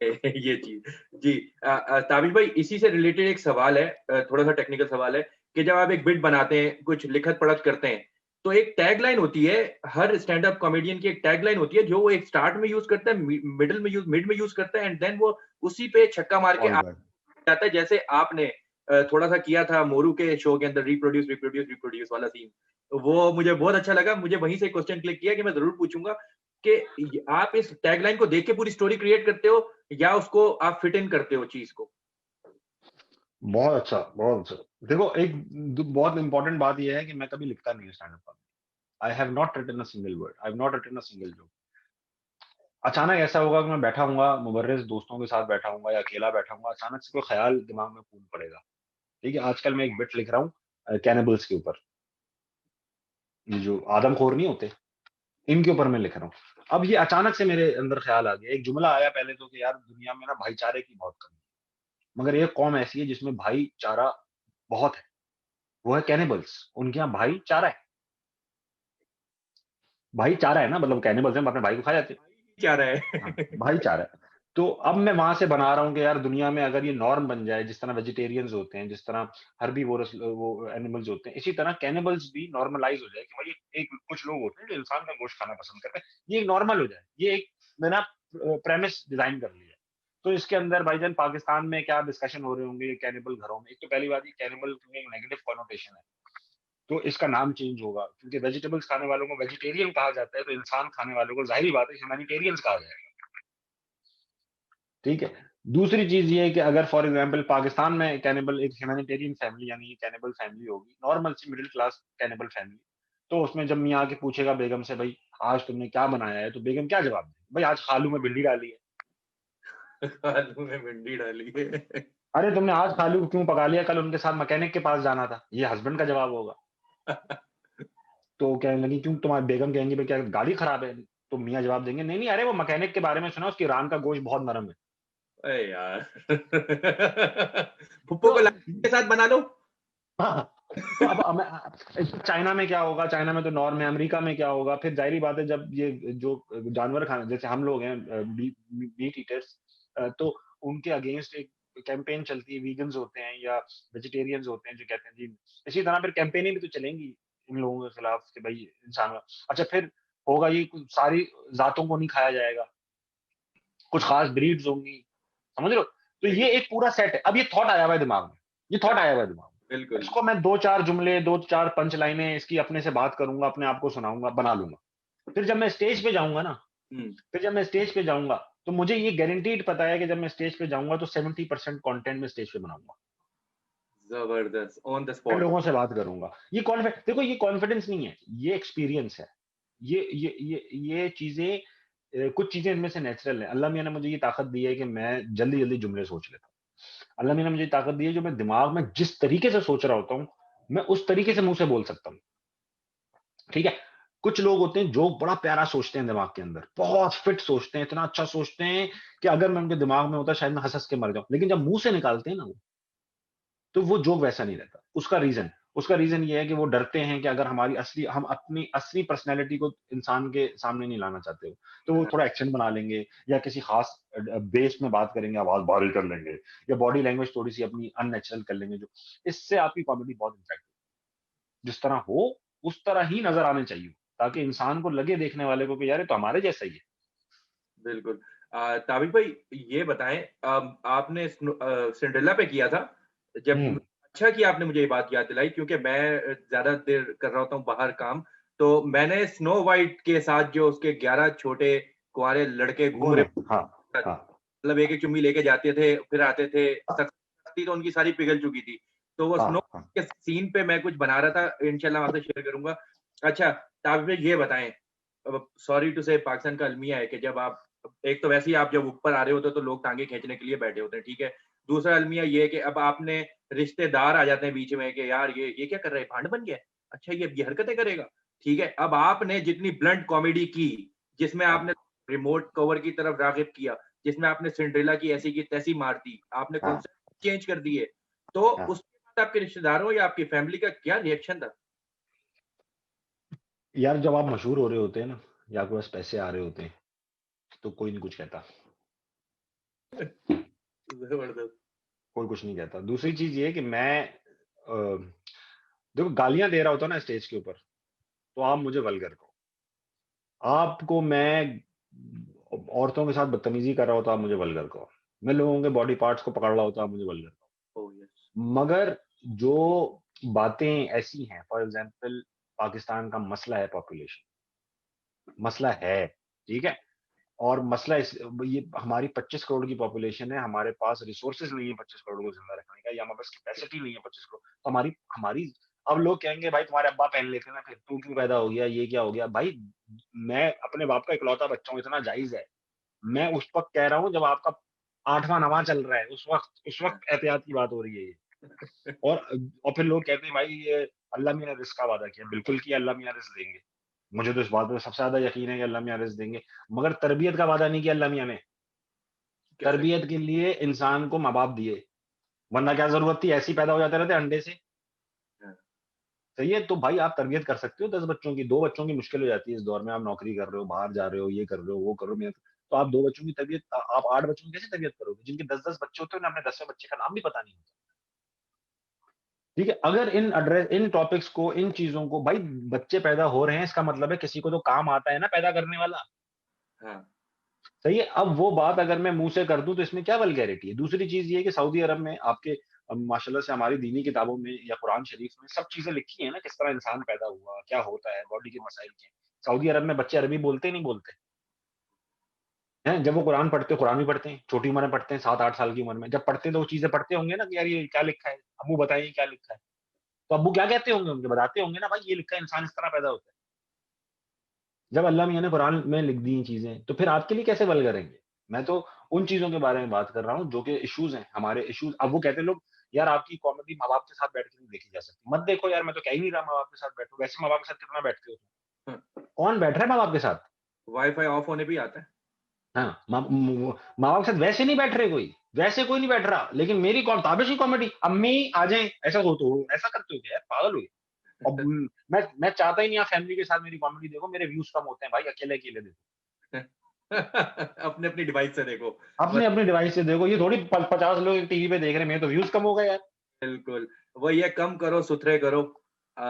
A: ये चीज़। जी। ताबिश भाई इसी से रिलेटेड एक सवाल है, थोड़ा-सा टेक्निकल सवाल है कि जब आप एक बिट बनाते हैं, कुछ लिखत-पढ़त करते हैं, तो एक टैगलाइन होती है, हर स्टैंड अप कॉमेडियन की एक टैगलाइन होती है जो वो एक स्टार्ट में यूज़ करता है, मिड में यूज़ करता है एंड देन वो उसी पे छक्का मार के
B: ऑल
A: आ
B: राइट।
A: जाता है जैसे आपने थोड़ा-सा किया था मोरू के शो के अंदर रिप्रोड्यूस वाला सीन। तो वो मुझे बहुत अच्छा लगा, मुझे वहीं से क्वेश्चन क्लिक किया कि मैं ज़रूर पूछूँगा। कि आप इस टैगलाइन को देख के पूरी स्टोरी क्रिएट करते हो या उसको आप फिट इन करते हो चीज को?
B: बहुत अच्छा, बहुत अच्छा। देखो एक बहुत इंपॉर्टेंट बात ये है कि मैं कभी लिखता नहीं हूँ stand up comedy. I have not written a single word, I have not written a single joke. अचानक ऐसा होगा कि मैं बैठा हूँगा, मुबर्रिज़ दोस्तों के साथ बैठा हूँगा या अकेला बैठा हूँगा, अचानक से कोई ख़्याल दिमाग में फूट पड़ेगा। ठीक है? आजकल मैं एक बिट लिख रहा हूँ कैनिबल्स के ऊपर। ये जो आदमखोर नहीं होते, इनके ऊपर मैं लिख रहा हूँ। अब ये अचानक से मेरे अंदर ख़्याल आ गया, एक जुमला आया पहले तो कि यार दुनिया में ना भाईचारे की बहुत कमी है, मगर एक कौम ऐसी है जिसमें भाईचारा बहुत है, वो है कैनिबल्स। उनके यहाँ भाईचारा है। भाईचारा है ना, मतलब कैनिबल्स हैं, अपने भाई को खा जाते हैं।
A: क्या रहा
B: हाँ,
A: है?
B: भाईचारा है। तो अब मैं वहाँ से बना रहा हूँ कि यार दुनिया में अगर ये नॉर्म बन जाए, जिस तरह वेजिटेरियंस होते हैं, जिस तरह हर्बीवोरस वो एनिमल्स होते हैं, इसी तरह कैनिबल्स भी नॉर्मलाइज़ हो जाए कि भाई एक कुछ लोग होते हैं जो इंसान का गोश्त खाना पसंद करते हैं। ये एक नॉर्मल हो जाए। ये एक मैंने ना प्रेमिस डिज़ाइन कर लिया है। तो इसके अंदर भाईजान पाकिस्तान में क्या डिस्कशन हो रहे होंगे कैनिबल घरों में। एक तो पहली बात ये कैनिबल में एक नेगेटिव कॉनोटेशन है। तो इसका नाम चेंज होगा क्योंकि वेजिटेबल्स खाने वालों को वेजिटेरियन कहा जाता है, तो इंसान खाने वालों को ज़ाहिर-सी बात है ह्यूमैनिटेरियंस कहा जाएगा। ठीक है। दूसरी चीज ये है कि अगर फॉर एग्जांपल पाकिस्तान में कैनिबल एक ह्यूमैनिटेरियन फैमिली यानी कैनिबल फैमिली होगी, नॉर्मल सी मिडिल क्लास कैनिबल फैमिली, तो उसमें जब मियाँ आके पूछेगा बेगम से भाई आज तुमने क्या बनाया है, तो बेगम क्या जवाब देगी? भाई आज आलू में भिंडी डाली है।
A: आलू में भिंडी डाली है।
B: अरे तुमने आज आलू क्यों पका लिया? कल उनके साथ मैकेनिक के पास जाना था। ये हस्बैंड का जवाब होगा। तो कहने लगी क्यों? तुम्हारी बेगम कहेंगी भाई क्या गाड़ी खराब है? तो मियाँ जवाब देंगे नहीं नहीं, अरे वो मैकेनिक के बारे में सुना, उसकी रान का गोश्त बहुत नरम है।
A: अरे यार! फुप्पो
B: तो
A: को लाइफ के साथ बना लो।
B: हाँ, तो अब चाइना में क्या होगा? चाइना में तो नॉर्म है। अमेरिका में क्या होगा? फिर ज़ाहिर-सी बात है जब ये जो जानवर खाना जैसे हम लोग हैं मीट ईटर्स, तो उनके अगेंस्ट एक कैंपेन चलती है, वीगन्स होते हैं या वेजिटेरियंस होते हैं जो कहते हैं जी, इसी तरह फिर कैंपेनें भी तो चलेंगी इन लोगों के खिलाफ कि भाई इंसान। अच्छा फिर होगा ये कुछ सारी ज़ातों को नहीं खाया जाएगा, कुछ खास ब्रीड्स होंगी, समझ रहे हो? तो ये एक पूरा सेट है। अब ये थॉट आया हुआ है दिमाग में, ये थॉट आया हुआ है दिमाग में।
A: बिल्कुल।
B: इसको मैं 2-4 जुमले, 2-4 पंच लाइनें इसकी अपने से बात करूँगा, अपने आप को सुनाऊँगा, बना लूँगा। फिर जब मैं स्टेज पे जाऊँगा ना,
A: हुँ,
B: फिर जब मैं स्टेज पे जाऊँगा, तो मुझे ये गारंटीड पता है कि जब मैं स्टेज पे जाऊँगा तो 70% कंटेंट मैं स्टेज पे बनाऊँगा।
A: ज़बरदस्त, ऑन द
B: फिर
A: स्पॉट।
B: लोगों से बात करूँगा। ये देखो ये कॉन्फिडेंस नहीं है, ये एक्सपीरियंस है। ये चीज़ें कुछ चीज़ें इनमें से नेचुरल हैं। अल्लाह मियाँ ने मुझे ये ताकत दी है कि मैं जल्दी-जल्दी जुमले सोच लेता हूँ। अल्लाह मियाँ ने मुझे ताकत दी है जो मैं दिमाग में जिस तरीके से सोच रहा होता हूँ, मैं उस तरीके से मुँह से बोल सकता हूँ। ठीक है? कुछ लोग होते हैं जो बड़ा प्यारा सोचते हैं दिमाग के अंदर, बहुत फिट सोचते हैं, इतना अच्छा सोचते हैं कि अगर मैं उनके दिमाग में होता शायद मैं हँस-हँस के मर जाऊँ। लेकिन जब मुँह से निकालते हैं ना वो, तो वो जोक वैसा नहीं रहता। उसका रीज़न ये है कि वो डरते हैं कि अगर हम अपनी असली पर्सनैलिटी को इंसान के सामने नहीं लाना चाहते हो, तो वो थोड़ा एक्सेंट बना लेंगे या किसी ख़ास बेस में बात करेंगे, आवाज़ भारी कर लेंगे या बॉडी लैंग्वेज थोड़ी-सी अपनी अननेचुरल कर लेंगे जो इससे आपकी कॉमेडी बहुत इम्पैक्ट जिस तरह हो, उस तरह ही नज़र आनी चाहिए, ताकि इंसान को लगे देखने वाले को कि यार ये तो हमारे जैसा ही है।
A: बिल्कुल। ताबिक भाई ये बताएँ आपने सिंड्रेला पे किया था? जब
B: हुँ,
A: अच्छा किया आपने मुझे ये बात याद दिलाई क्योंकि मैं ज़्यादा देर कर रहा होता हूँ बाहर काम, तो मैंने स्नो व्हाइट के साथ जो उसके 11 छोटे कुँवारे लड़के घूम
B: कौन
A: रहे
B: है? हाँ, हाँ,
A: मतलब एक-एक चुम्मी लेके जाते थे, फिर आते थे, शक्ति तो उनकी सारी पिघल चुकी थी। तो वो
B: हाँ,
A: स्नो
B: हाँ,
A: के सीन पे मैं कुछ बना रहा था, इंशाल्लाह मैं आपसे शेयर करूँगा। अच्छा, तो आप मुझे ये बताएँ, अब सॉरी टू से पाकिस्तान का अलमिया है कि जब आप एक तो वैसे ही आप जब ऊपर आ रहे होते हो, तो लोग टाँगे खींचने के लिए बैठे होते हैं, ठीक है? दूसरा अलमिया ये है कि अब आपने रिश्तेदार आ जाते हैं बीच में कि यार ये क्या कर रहा है? भांड बन गया है? अच्छा ये हरकतें करेगा? ठीक है, अब आपने जितनी ब्लंट कॉमेडी की, जिसमें
B: हाँ,
A: आपने रिमोट कवर की तरफ राग़िब किया, जिसमें आपने सिंड्रेला की ऐसी की तैसी मार दी, आपने
B: हाँ,
A: कॉन्सेप्ट चेंज कर दिए। तो
B: हाँ।
A: उसके बाद आपके रिश्तेदारों या आपकी फैमिली का क्या रिएक्शन था?
B: यार जब आप मशहूर हो रहे होते हैं ना, या आपके पास पैसे आ रहे होते हैं, तो कोई नहीं कुछ कहता।
A: ज़बरदस्त।
B: कोई कुछ नहीं कहता। दूसरी चीज़ ये है कि मैं देखो गालियाँ दे रहा होता ना स्टेज के ऊपर, तो आप मुझे वल्गर कहो। आपको मैं औरतों के साथ बदतमीज़ी कर रहा होता, आप मुझे वल्गर कहो। मैं लोगों के बॉडी पार्ट्स को पकड़ रहा होता, आप मुझे वल्गर कहो।
A: Oh yes.
B: मगर जो बातें ऐसी हैं, फॉर एग्ज़ाम्पल पाकिस्तान का मसला है पॉपुलेशन, मसला है। ठीक है। और मसला ये हमारी 25 करोड़ की पॉपुलेशन है, हमारे पास रिसोर्सेज नहीं है 25 करोड़ को जिंदा रखने का, या हमारे पास कैपेसिटी नहीं है 25 करोड़। तो हमारी हमारी अब लोग कहेंगे भाई तुम्हारे अब्बा पहन लेते ना, फिर तू क्यों पैदा हो गया, ये क्या हो गया भाई। मैं अपने बाप का इकलौता बच्चा हूँ, इतना जायज है। मैं उस वक्त कह रहा हूँ जब आपका 8वां 9वां चल रहा है, उस वक्त एहतियात की बात हो रही है ये। और फिर लोग कहते हैं भाई ये अल्लाह मियाँ ने रिस्क का वादा किया, बिल्कुल किया, अल्लाह मियाँ रिस्क देंगे। मुझे तो इस बात पे सबसे ज्यादा यकीन है कि अल्लाह मियाँ रिस्क देंगे। मगर तरबियत का वादा नहीं किया अल्लाह मियाँ ने।
A: कैसे?
B: तरबियत के लिए इंसान को माँ बाप दिए, वरना क्या जरूरत थी, ऐसे ही पैदा हो जाते रहते अंडे से।
A: हाँ,
B: सही है, तो भाई आप तरबियत कर सकते हो 10 बच्चों की, 2 बच्चों की मुश्किल हो जाती है इस दौर में। आप नौकरी कर रहे हो, बाहर जा रहे हो, ये कर रहे हो, वो कर रहे हो, तो आप 2 बच्चों की तरबियत, आप 8 बच्चों की कैसे तरबियत करोगे, जिनके 10-10 बच्चे होते हैं, उन्हें अपने 10वें बच्चे का नाम भी पता नहीं होता। ठीक है, अगर इन टॉपिक्स को, इन चीजों को, भाई बच्चे पैदा हो रहे हैं, इसका मतलब है किसी को तो काम आता है ना पैदा करने वाला।
A: हाँ,
B: सही है, अब वो बात अगर मैं मुंह से कर दूं तो इसमें क्या वल्गैरिटी है। दूसरी चीज ये है कि सऊदी अरब में आपके माशाल्लाह से हमारी दीनी किताबों में या कुरान शरीफ में सब चीजें लिखी है ना, किस तरह इंसान पैदा हुआ, क्या होता है, बॉडी के मसाइल क्या हैं। सऊदी अरब में बच्चे अरबी बोलते ही नहीं बोलते हैं। जब वो कुरान पढ़ते, कुरान भी पढ़ते हैं, छोटी उम्र में पढ़ते हैं, 7-8 साल की उम्र में जब पढ़ते हैं, तो वो चीजें पढ़ते होंगे ना कि यार ये क्या लिखा है, अब्बू बताइए क्या लिखा है। तो अब्बू क्या कहते होंगे उनके, बताते होंगे ना भाई ये लिखा है, इंसान इस तरह पैदा होता है। जब अल्लाह मियाँ ने कुरान में लिख दी चीजें, तो फिर आपके लिए कैसे वल्गर करेंगे। मैं तो उन चीजों के बारे में बात कर रहा हूँ जो कि इश्यूज हैं, हमारे इश्यूज। अब वो कहते हैं लोग यार आपकी कॉमेडी माँ बाप के साथ बैठ के नहीं देखी जा सकती। मत देखो यार, मैं तो कह ही नहीं रहा माँ बाप के साथ बैठो, वैसे माँ बाप के साथ कितना बैठते हो तुम?
A: हाँ।
B: कौन बैठ रहा है माँ बाप के साथ?
A: वाईफाई ऑफ होने भी आता है।
B: हाँ, माँ बाप के साथ वैसे नहीं बैठ रहे कोई, वैसे कोई नहीं बैठ रहा, लेकिन मेरी कौन ताबिश की कॉमेडी, अम्मी आ जाए, ऐसा हो तो ऐसा करते हो क्या यार, पागल हुए। अब मैं चाहता ही नहीं आप फैमिली के साथ मेरी कॉमेडी देखो, मेरे व्यूज कम होते हैं भाई, अकेले अकेले देखो।
A: अपने अपनी डिवाइस से देखो।
B: अपने अपने डिवाइस से देखो, ये थोड़ी 50 लोग टीवी पे देख रहे हैं, मेरे तो व्यूज कम हो गए यार।
A: बिल्कुल, वही है, कम करो, सुथरे करो। अ,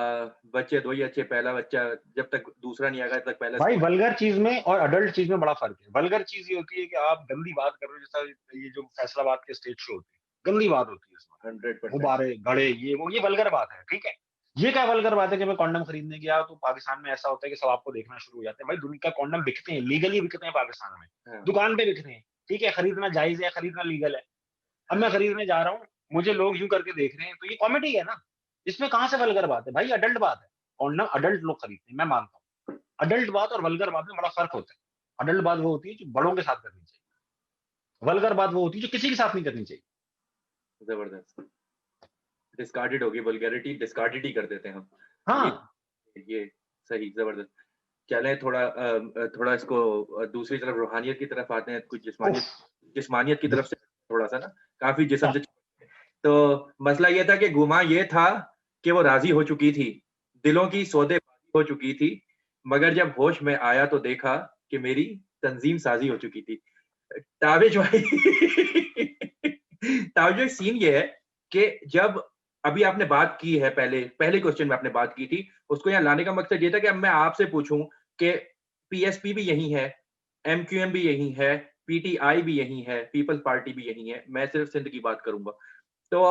A: बच्चे 2 ही अच्छे, पहला बच्चा जब तक दूसरा नहीं आएगा, तब तक पहला
B: भाई
A: स्कूल।
B: वल्गर चीज में और अडल्ट चीज में बड़ा फर्क है। वल्गर चीज ये होती है कि आप गंदी बात कर रहे हो, जैसा ये जो फैसलाबाद के स्टेज शो होते हैं, गंदी बात होती है इसमें,
A: 100%।
B: गुब्बारे गड़े, ये वो, ये वल्गर बात है। ठीक है, ये क्या वल्गर बात है कि मैं कॉन्डम खरीदने गया तो पाकिस्तान में ऐसा होता है कि सब आपको देखना शुरू हो जाते हैं। भाई दुनिया का कॉन्डम बिकते हैं, लीगली बिकते हैं पाकिस्तान में,
A: हाँ,
B: दुकान पे बिक रहे हैं। ठीक है, खरीदना जायज है, खरीदना लीगल है। अब मैं खरीदने जा रहा हूँ, मुझे लोग यूं करके देख रहे हैं, तो ये कॉमेडी है ना। इसमें कहाँ से वल्गर बात है भाई, अडल्ट बात है। कॉन्डम अडल्ट लोग खरीदते हैं, मैं मानता हूँ। अडल्ट बात और वल्गर बात में बड़ा फर्क होता है। अडल्ट बात वो होती है जो बड़ों के साथ करनी चाहिए, वल्गर बात वो होती है जो किसी के साथ नहीं करनी चाहिए।
A: ज़बरदस्त। डिस्कार्डेड होगी वल्गैरिटी, डिस्कार्डेड ही कर देते हैं हम। ये
B: हाँ।
A: ये सही, ज़बरदस्त। चलें थोड़ा थोड़ा इसको दूसरी तरफ रूहानियत की तरफ आते हैं, कुछ
B: उफ।
A: जिस्मानियत की तरफ से थोड़ा-सा ना, काफ़ी जिस्म से। तो मसला ये था कि गुमा ये था कि वो राज़ी हो चुकी थी, दिलों की सौदेबाज़ी हो चुकी थी, मगर जब होश में आया तो देखा कि मेरी तंज़ीम साज़ी हो चुकी थी। ताबिश भाई ताबिश भाई सीन ये है कि जब अभी आपने बात की है, पहले क्वेश्चन में आपने बात की थी, उसको यहाँ लाने का मकसद ये था कि अब मैं आपसे पूछूँ कि पीएसपी भी यही है, एमक्यूएम भी यही है, पीटीआई भी यही है, पीपल्स पार्टी भी यही है, मैं सिर्फ सिंध की बात करूँगा। तो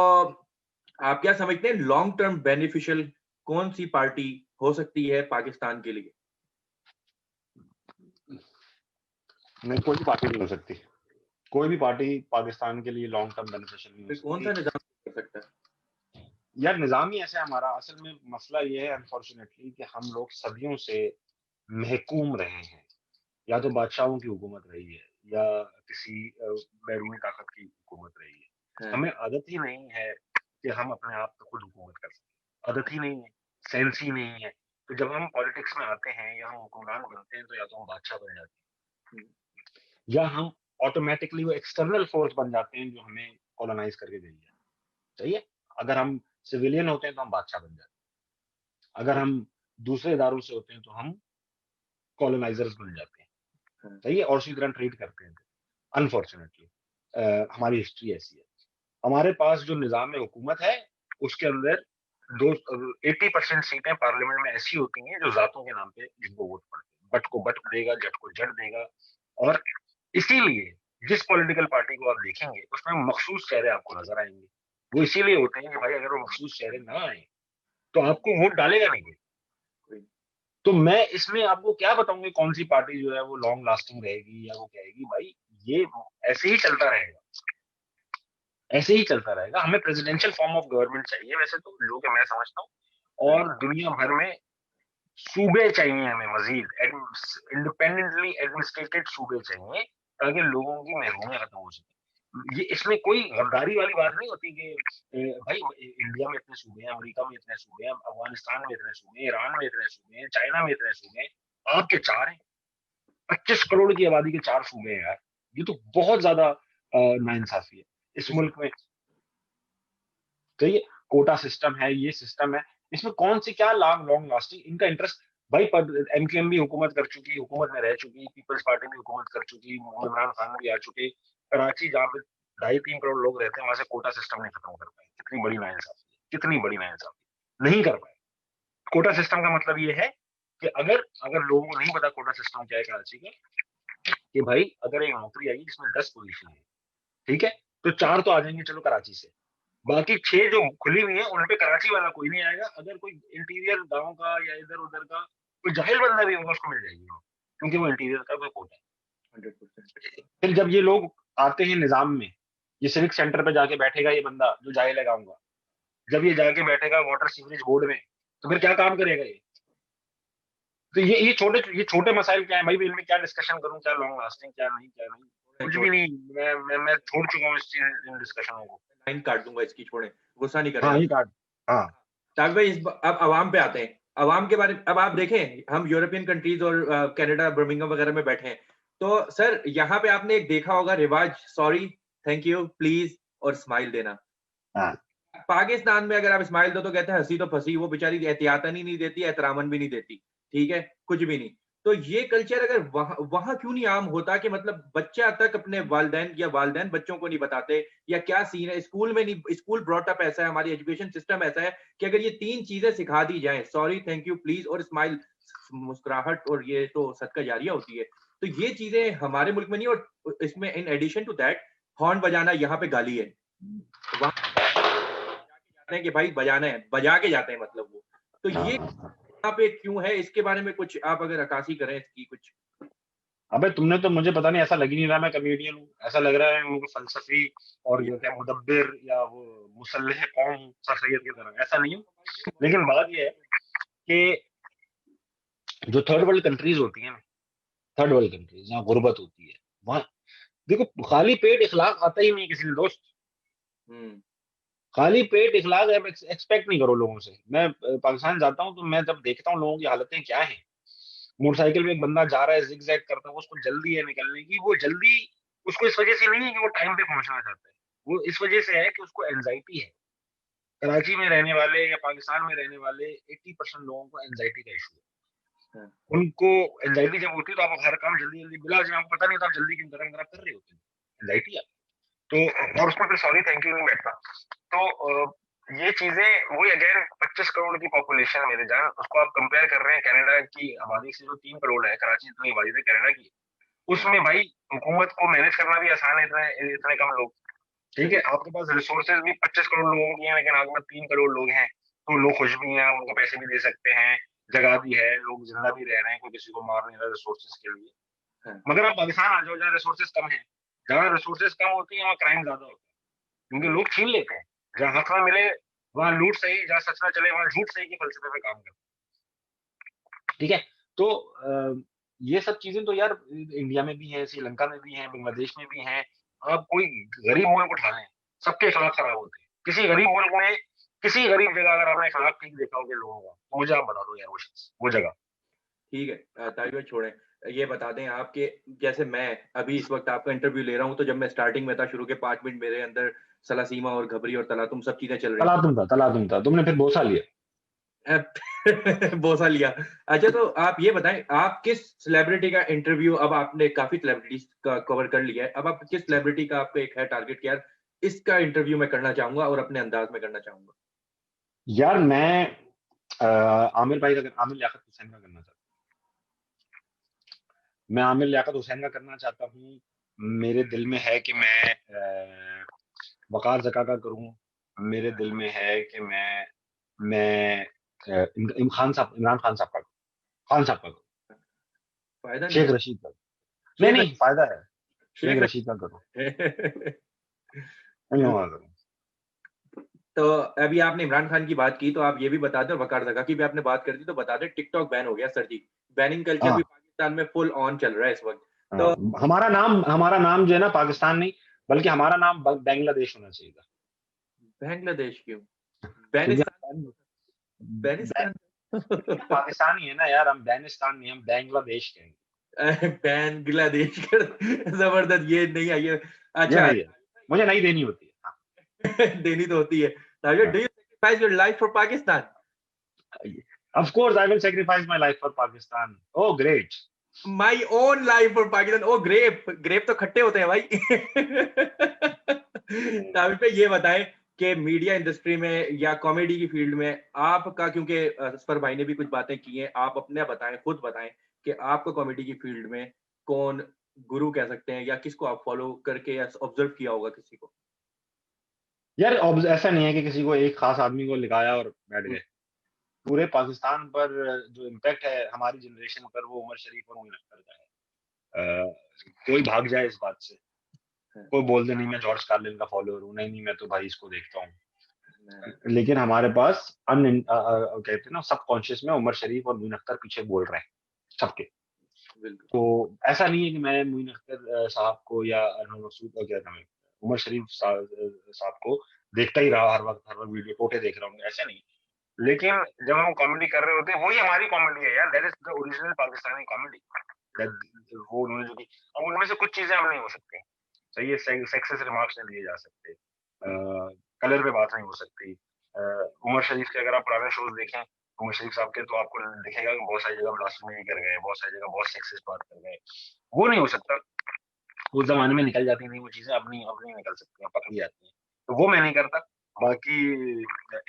A: आप क्या समझते हैं लॉन्ग टर्म बेनिफिशियल कौन-सी पार्टी हो सकती है पाकिस्तान के लिए?
B: नहीं, कोई भी पार्टी नहीं हो सकती। कोई भी पार्टी पाकिस्तान के लिए लॉन्ग टर्म बेनिफिशियल नहीं हो
A: फिर कौन-सा
B: सकती।
A: निज़ाम कर सकता है?
B: यार निजाम ही ऐसा है हमारा। असल में मसला ये है अनफॉर्चुनेटली कि हम लोग सदियों से महकूम रहे हैं, या तो बादशाहों की हुकूमत रही है, या किसी बैरूनी ताकत की हुकूमत रही है।
A: हाँ,
B: हमें आदत ही नहीं है कि हम अपने आप पे खुद हुकूमत कर सकें, आदत ही नहीं है, सेंस ही नहीं है। तो जब हम पॉलिटिक्स में आते हैं या हम हुक्मरान बनते हैं, तो या तो हम बादशाह बन जाते
A: हुँ,
B: हैं, या हम ऑटोमेटिकली वो एक्सटर्नल फोर्स बन जाते हैं जो हमें कॉलोनाइज करके गई है। सही है, अगर हम सिविलियन होते हैं तो हम बादशाह बन जाते हैं, अगर हम दूसरे इदारों से होते हैं तो हम कॉलोनाइजर्स बन जाते हैं।
A: हाँ,
B: सही है, और उसी तरह ट्रीट करते हैं। अनफॉर्चुनेटली हमारी हिस्ट्री ऐसी है। हमारे पास जो निज़ाम हुकूमत है, उसके अंदर दो 80% सीटें पार्लियामेंट में ऐसी होती हैं जो जातों के नाम पे जिनको वोट पड़ते हैं। बट को बट देगा, जट को जट देगा। और इसीलिए जिस पॉलिटिकल पार्टी को आप देखेंगे उसमें मखसूस चेहरे आपको नजर आएंगे। वो इसीलिए होते हैं कि भाई अगर वो मखसूस चेहरे ना आए तो आपको वोट डालेगा नहीं कोई।
A: कोई
B: तो मैं इसमें आपको क्या बताऊंगा कौन सी पार्टी जो है वो लॉन्ग लास्टिंग रहेगी या वो कहेगी भाई ये ऐसे ही चलता रहेगा, ऐसे ही चलता रहेगा। हमें प्रेसिडेंशियल फॉर्म ऑफ गवर्नमेंट चाहिए वैसे तो, जो कि मैं समझता हूँ, और दुनिया भर में सूबे चाहिए हमें मजीद, इंडिपेंडेंटली एडमिनिस्ट्रेटेड सूबे चाहिए, ताकि लोगों की महरूमियां खत्म हो सके। ये इसमें कोई गद्दारी वाली बात नहीं होती कि भाई इंडिया में इतने सूबे हैं, अमेरिका में इतने सूबे हैं, अफगानिस्तान में इतने सूबे हैं, ईरान में इतने सूबे हैं, चाइना में इतने सूबे हैं, आपके 4 हैं। 25 करोड़ की आबादी के 4 सूबे हैं यार, ये तो बहुत ज्यादा नाइंसाफी है इस मुल्क में। तो ये कोटा सिस्टम है, ये सिस्टम है, इसमें कौन सी क्या लॉन्ग लास्टिंग इनका इंटरेस्ट। भाई एमकेएम भी हुकूमत कर चुकी, हुकूमत में रह चुकी, पीपल्स पार्टी भी हुकूमत कर चुकी, इमरान खान भी आ चुके। कराची जहाँ पे 2.5-3 करोड़ लोग रहते हैं, वहां से कोटा सिस्टम नहीं खत्म कर पाए। कितनी बड़ी नाइंसाफी, कितनी बड़ी नाइंसाफी, नहीं कर पाए। कोटा सिस्टम का मतलब ये है कि अगर अगर लोगों को नहीं पता कोटा सिस्टम क्या है कराची का, कि भाई अगर एक नौकरी आएगी जिसमें 10 पोजीशन है, ठीक है, तो 4 तो आ जाएंगे चलो कराची से, बाकी 6 जो खुली हुई है उन पे कराची वाला कोई नहीं आएगा। अगर कोई इंटीरियर गांव का या इधर उधर का कोई जाहिल बंदा भी होगा उसको मिल जाएगी, क्योंकि वो इंटीरियर का कोई कोटा है। 100%। फिर जब ये लोग आते हैं निजाम में, ये सिविक सेंटर पे जाके बैठेगा ये बंदा जो जाहिल है गाँव का, जब ये जाके बैठेगा वाटर सीवरेज बोर्ड में, तो फिर क्या काम करेगा ये। तो ये छोटे मसाइल क्या है भाई, इनमें क्या डिस्कशन करूं, क्या लॉन्ग लास्टिंग, क्या नहीं, क्या नहीं, कुछ भी नहीं। मैं छोड़ चुका हूँ इन डिस्कशनों को।
A: लाइन काट दूंगा इसकी, छोड़े, गुस्सा नहीं कर रहे
B: हाँ
A: आप।
B: ये काट। हाँ
A: ताकि भाई अब अवाम पे आते हैं। अवाम के बारे में अब आप देखें, हम यूरोपियन कंट्रीज और कनाडा, बर्मिंघम वगैरह में बैठे हैं, तो सर यहाँ पे आपने एक देखा होगा रिवाज, सॉरी, थैंक यू, प्लीज और स्माइल देना।
B: हाँ
A: पाकिस्तान में अगर आप स्माइल दो तो कहते हैं हंसी तो फंसी, वो बेचारी एहतियातन ही नहीं देती, एहतरामन भी नहीं देती, ठीक है, कुछ भी नहीं। तो ये कल्चर अगर वहां क्यों नहीं आम होता कि मतलब बच्चा तक अपने वालदैन या वालदैन बच्चों को नहीं बताते, या क्या सीन है स्कूल में नहीं, स्कूल ब्रॉट अप ऐसा है, हमारी एजुकेशन सिस्टम ऐसा है कि अगर ये 3 चीजें सिखा दी जाए, सॉरी, थैंक यू, प्लीज और स्माइल, मुस्कुराहट, और ये तो सदका जारिया होती है, तो ये चीजें हमारे मुल्क में नहीं। और इसमें in addition to that horn बजाना यहाँ पे गाली है, वहां जाते हैं कि भाई बजाना है, बजा के जाते हैं मतलब वो। तो ये
B: हाँ।
A: यहाँ पे क्यों है, इसके बारे में कुछ आप अगर अक्कासी करें इसकी कुछ।
B: अबे तुमने तो, मुझे पता नहीं, ऐसा लग ही नहीं रहा मैं कमेडियन हूँ, ऐसा लग रहा है मुझे फलसफी और ये क्या मुदब्बिर या वो मुसल्लह कौम सर सैयद की तरह, ऐसा नहीं हूँ। लेकिन बात ये है कि जो थर्ड वर्ल्ड कंट्रीज होती हैं, थर्ड वर्ल्ड कंट्रीज जहाँ गुर्बत होती है, वहाँ देखो खाली पेट इखलाक आता ही नहीं किसी ने दोस्त।
A: हम्म।
B: खाली पेट इखलाक एक्सपेक्ट नहीं करो लोगों से। मैं पाकिस्तान जाता हूँ तो मैं जब देखता हूँ लोगों की हालतें क्या है, मोटरसाइकिल में एक बंदा जा रहा है जिग जैग करता है, उसको जल्दी है निकलने की, वो जल्दी उसको इस वजह से नहीं है कि वो टाइम पे पहुंचना चाहता है, वो इस वजह से है कि उसको एंजाइटी है। कराची में रहने वाले या पाकिस्तान में रहने वाले 80% लोगों को एंजाइटी का इशू है। उनको एंजाइटी जब होती है तो आप हर काम जल्दी जल्दी, बिला वजह आपको पता नहीं होता आप जल्दी क्यों गरम गरम कर रहे होते हैं, एंजाइटी है। तो और उसमें फिर सॉरी थैंक यू नहीं बैठता। तो ये चीजें वही अगेन 25 करोड़ की पॉपुलेशन मेरे जान, उसको आप कंपेयर कर रहे हैं कनाडा की आबादी से जो 3 करोड़ है, कराची जितनी आबादी है कनाडा की, उसमें भाई हुकूमत को मैनेज करना भी आसान है, इतने इतने कम लोग, ठीक है। आपके पास रिसोर्सेज भी 25 करोड़ लोगों की हैं, लेकिन आपके पास 3 करोड़ लोग हैं, तो लोग खुश भी हैं, उनको पैसे भी दे सकते हैं, जगह भी है, लोग जिंदा भी रह रहे हैं, कोई किसी को मार नहीं रहा रिसोर्सेज के लिए। हाँ। मगर आप पाकिस्तान आ जाओ जहाँ रिसोर्सेज कम है, जहाँ रिसोर्सेज कम होती है वहाँ क्राइम ज्यादा होता है, क्योंकि लोग छीन लेते हैं। जहाँ हक ना मिले वहाँ लूट सही, जहाँ सच ना चले वहाँ झूठ सही के फलसफे पे काम करते हैं, ठीक है। तो ये सब चीजें तो यार इंडिया में भी है, श्रीलंका में भी है, बांग्लादेश में भी है। आप कोई गरीब मुल्क उठा लें, सबके अखलाक खराब होते हैं। किसी गरीब मुल्क में, किसी गरीब जगह अगर आपने अखलाक ठीक देखा होगा लोगों का, तो मुझे आप बता दो यार वो जगह।
A: ठीक है, तारिक छोड़ें, ये बता दें आपके, जैसे मैं अभी इस वक्त आपका इंटरव्यू ले रहा हूँ, तो जब मैं स्टार्टिंग में था, शुरू के 5 मिनट मेरे अंदर सलासीमा और घबरी और तला तुम सब चीजें चल रही
B: तला तुम था, तुमने फिर बोसा लिया।
A: बोसा लिया। अच्छा, तो आप ये बताएं, आप किस सेलिब्रिटी का इंटरव्यू, अब आपने काफी सेलिब्रिटीज का कवर कर लिया है, अब आप किस सेलिब्रिटी का आपका एक है टारगेट कि यार इसका इंटरव्यू मैं करना चाहूंगा और अपने अंदाज में करना चाहूंगा।
B: यार मैं आमिर भाई का, आमिर लियाकत हुसैन का करना चाहता हूँ। मैं आमिर लियाकत हुसैन का करना चाहता हूँ। मेरे दिल में है कि मैं वकार जका का करूँ। मेरे दिल में है कि मैं इमरान खान साहब का करूं। खान साहब का करो,
A: फायदा नहीं
B: शेख
A: है।
B: रशीद का। नहीं
A: शेख
B: नहीं, फायदा है, शेख
A: शेख
B: रशीद का करो,
A: रशीद।
B: इन लोगों का करो।
A: तो अभी आपने इमरान खान की बात की, तो आप ये भी बता दें, और वकार ज़का की भी आपने बात कर दी, तो बता दें टिकटॉक बैन हो गया सर जी। बैनिंग कल्चर भी
B: हाँ
A: पाकिस्तान में फुल ऑन चल रहा है इस वक़्त। तो
B: हाँ, हमारा नाम जो है ना पाकिस्तान नहीं, बल्कि हमारा नाम बांग्लादेश होना चाहिए था,
A: बांग्लादेश क्यों?
B: क्योंकि
A: बेनिस्तान
B: हम
A: बेनिस्तान
B: पाकिस्तानी है ना यार, हम बैनिस्तान नहीं, हम बांग्लादेश के हैं।
A: बांग्लादेश कर ज़बरदस्त, ये नहीं आई है।
B: ये
A: अच्छा,
B: नहीं है, मुझे नहीं देनी होती है। हाँ,
A: देनी तो होती है। ताकि डू
B: हाँ।
A: You sacrifice your life for Pakistan?
B: Of course, I will sacrifice my life for Pakistan. Oh, great.
A: My own life for Pakistan. Oh grape, grape तो खट्टे होते हैं भाई। तो आप पे ये बताएं कि मीडिया इंडस्ट्री में या कॉमेडी की फील्ड में आपका, क्योंकि असफर भाई ने भी कुछ बातें की हैं, आप अपने बताएं, खुद बताएं कि आपको कॉमेडी की फील्ड में कौन गुरु कह सकते हैं, या किसको आप फॉलो करके या ऑब्जर्व किया होगा किसी को?
B: यार ऐसा नहीं है कि किसी को एक खास आदमी को लिखाया और बैठ
A: हुँ,
B: गए। पूरे पाकिस्तान पर जो इम्पैक्ट है हमारी जनरेशन पर, वो उमर शरीफ और मोइन अख्तर का है। कोई भाग जाए इस बात से,
A: हाँ,
B: कोई बोल दे नहीं मैं जॉर्ज कार्लिन का फॉलोअर हूँ, नहीं नहीं मैं तो भाई इसको देखता हूँ,
A: मैं
B: लेकिन हमारे पास कहते हैं ना, सबकॉन्शियस में उमर शरीफ और मोइन अख्तर पीछे बोल रहे हैं सबके।
A: बिल्कुल।
B: तो ऐसा नहीं है कि मैं मोइन अख्तर साहब को या अनवर मसूद का, क्या नाम है, उमर शरीफ साहब को देखता ही रहा, हर वक्त वीडियो टोटे देख रहा हूँ, ऐसा नहीं। लेकिन जब हम कॉमेडी कर रहे होते हैं, वही हमारी कॉमेडी है यार, that is the original Pakistani comedy. वो उन्होंने जो की, अब उनमें से कुछ चीजें अब नहीं हो सकती, सही है, सेक्सिस्ट रिमार्क्स नहीं लिए जा सकते,
A: हुँ,
B: कलर पे बात नहीं हो सकती। उमर शरीफ के अगर आप पुराने शोज देखें उमर शरीफ साहब के, तो आपको दिखेगा कि बहुत सारी जगह ब्लास्फेमी कर गए, बहुत सारी जगह बहुत सेक्सिस्ट बात कर गए। वो नहीं हो सकता, उस जमाने में निकल जाती थी वो चीजें, अब नहीं निकल सकती, अब पकड़ी जाती हैं, तो वो मैं नहीं करता। बाकी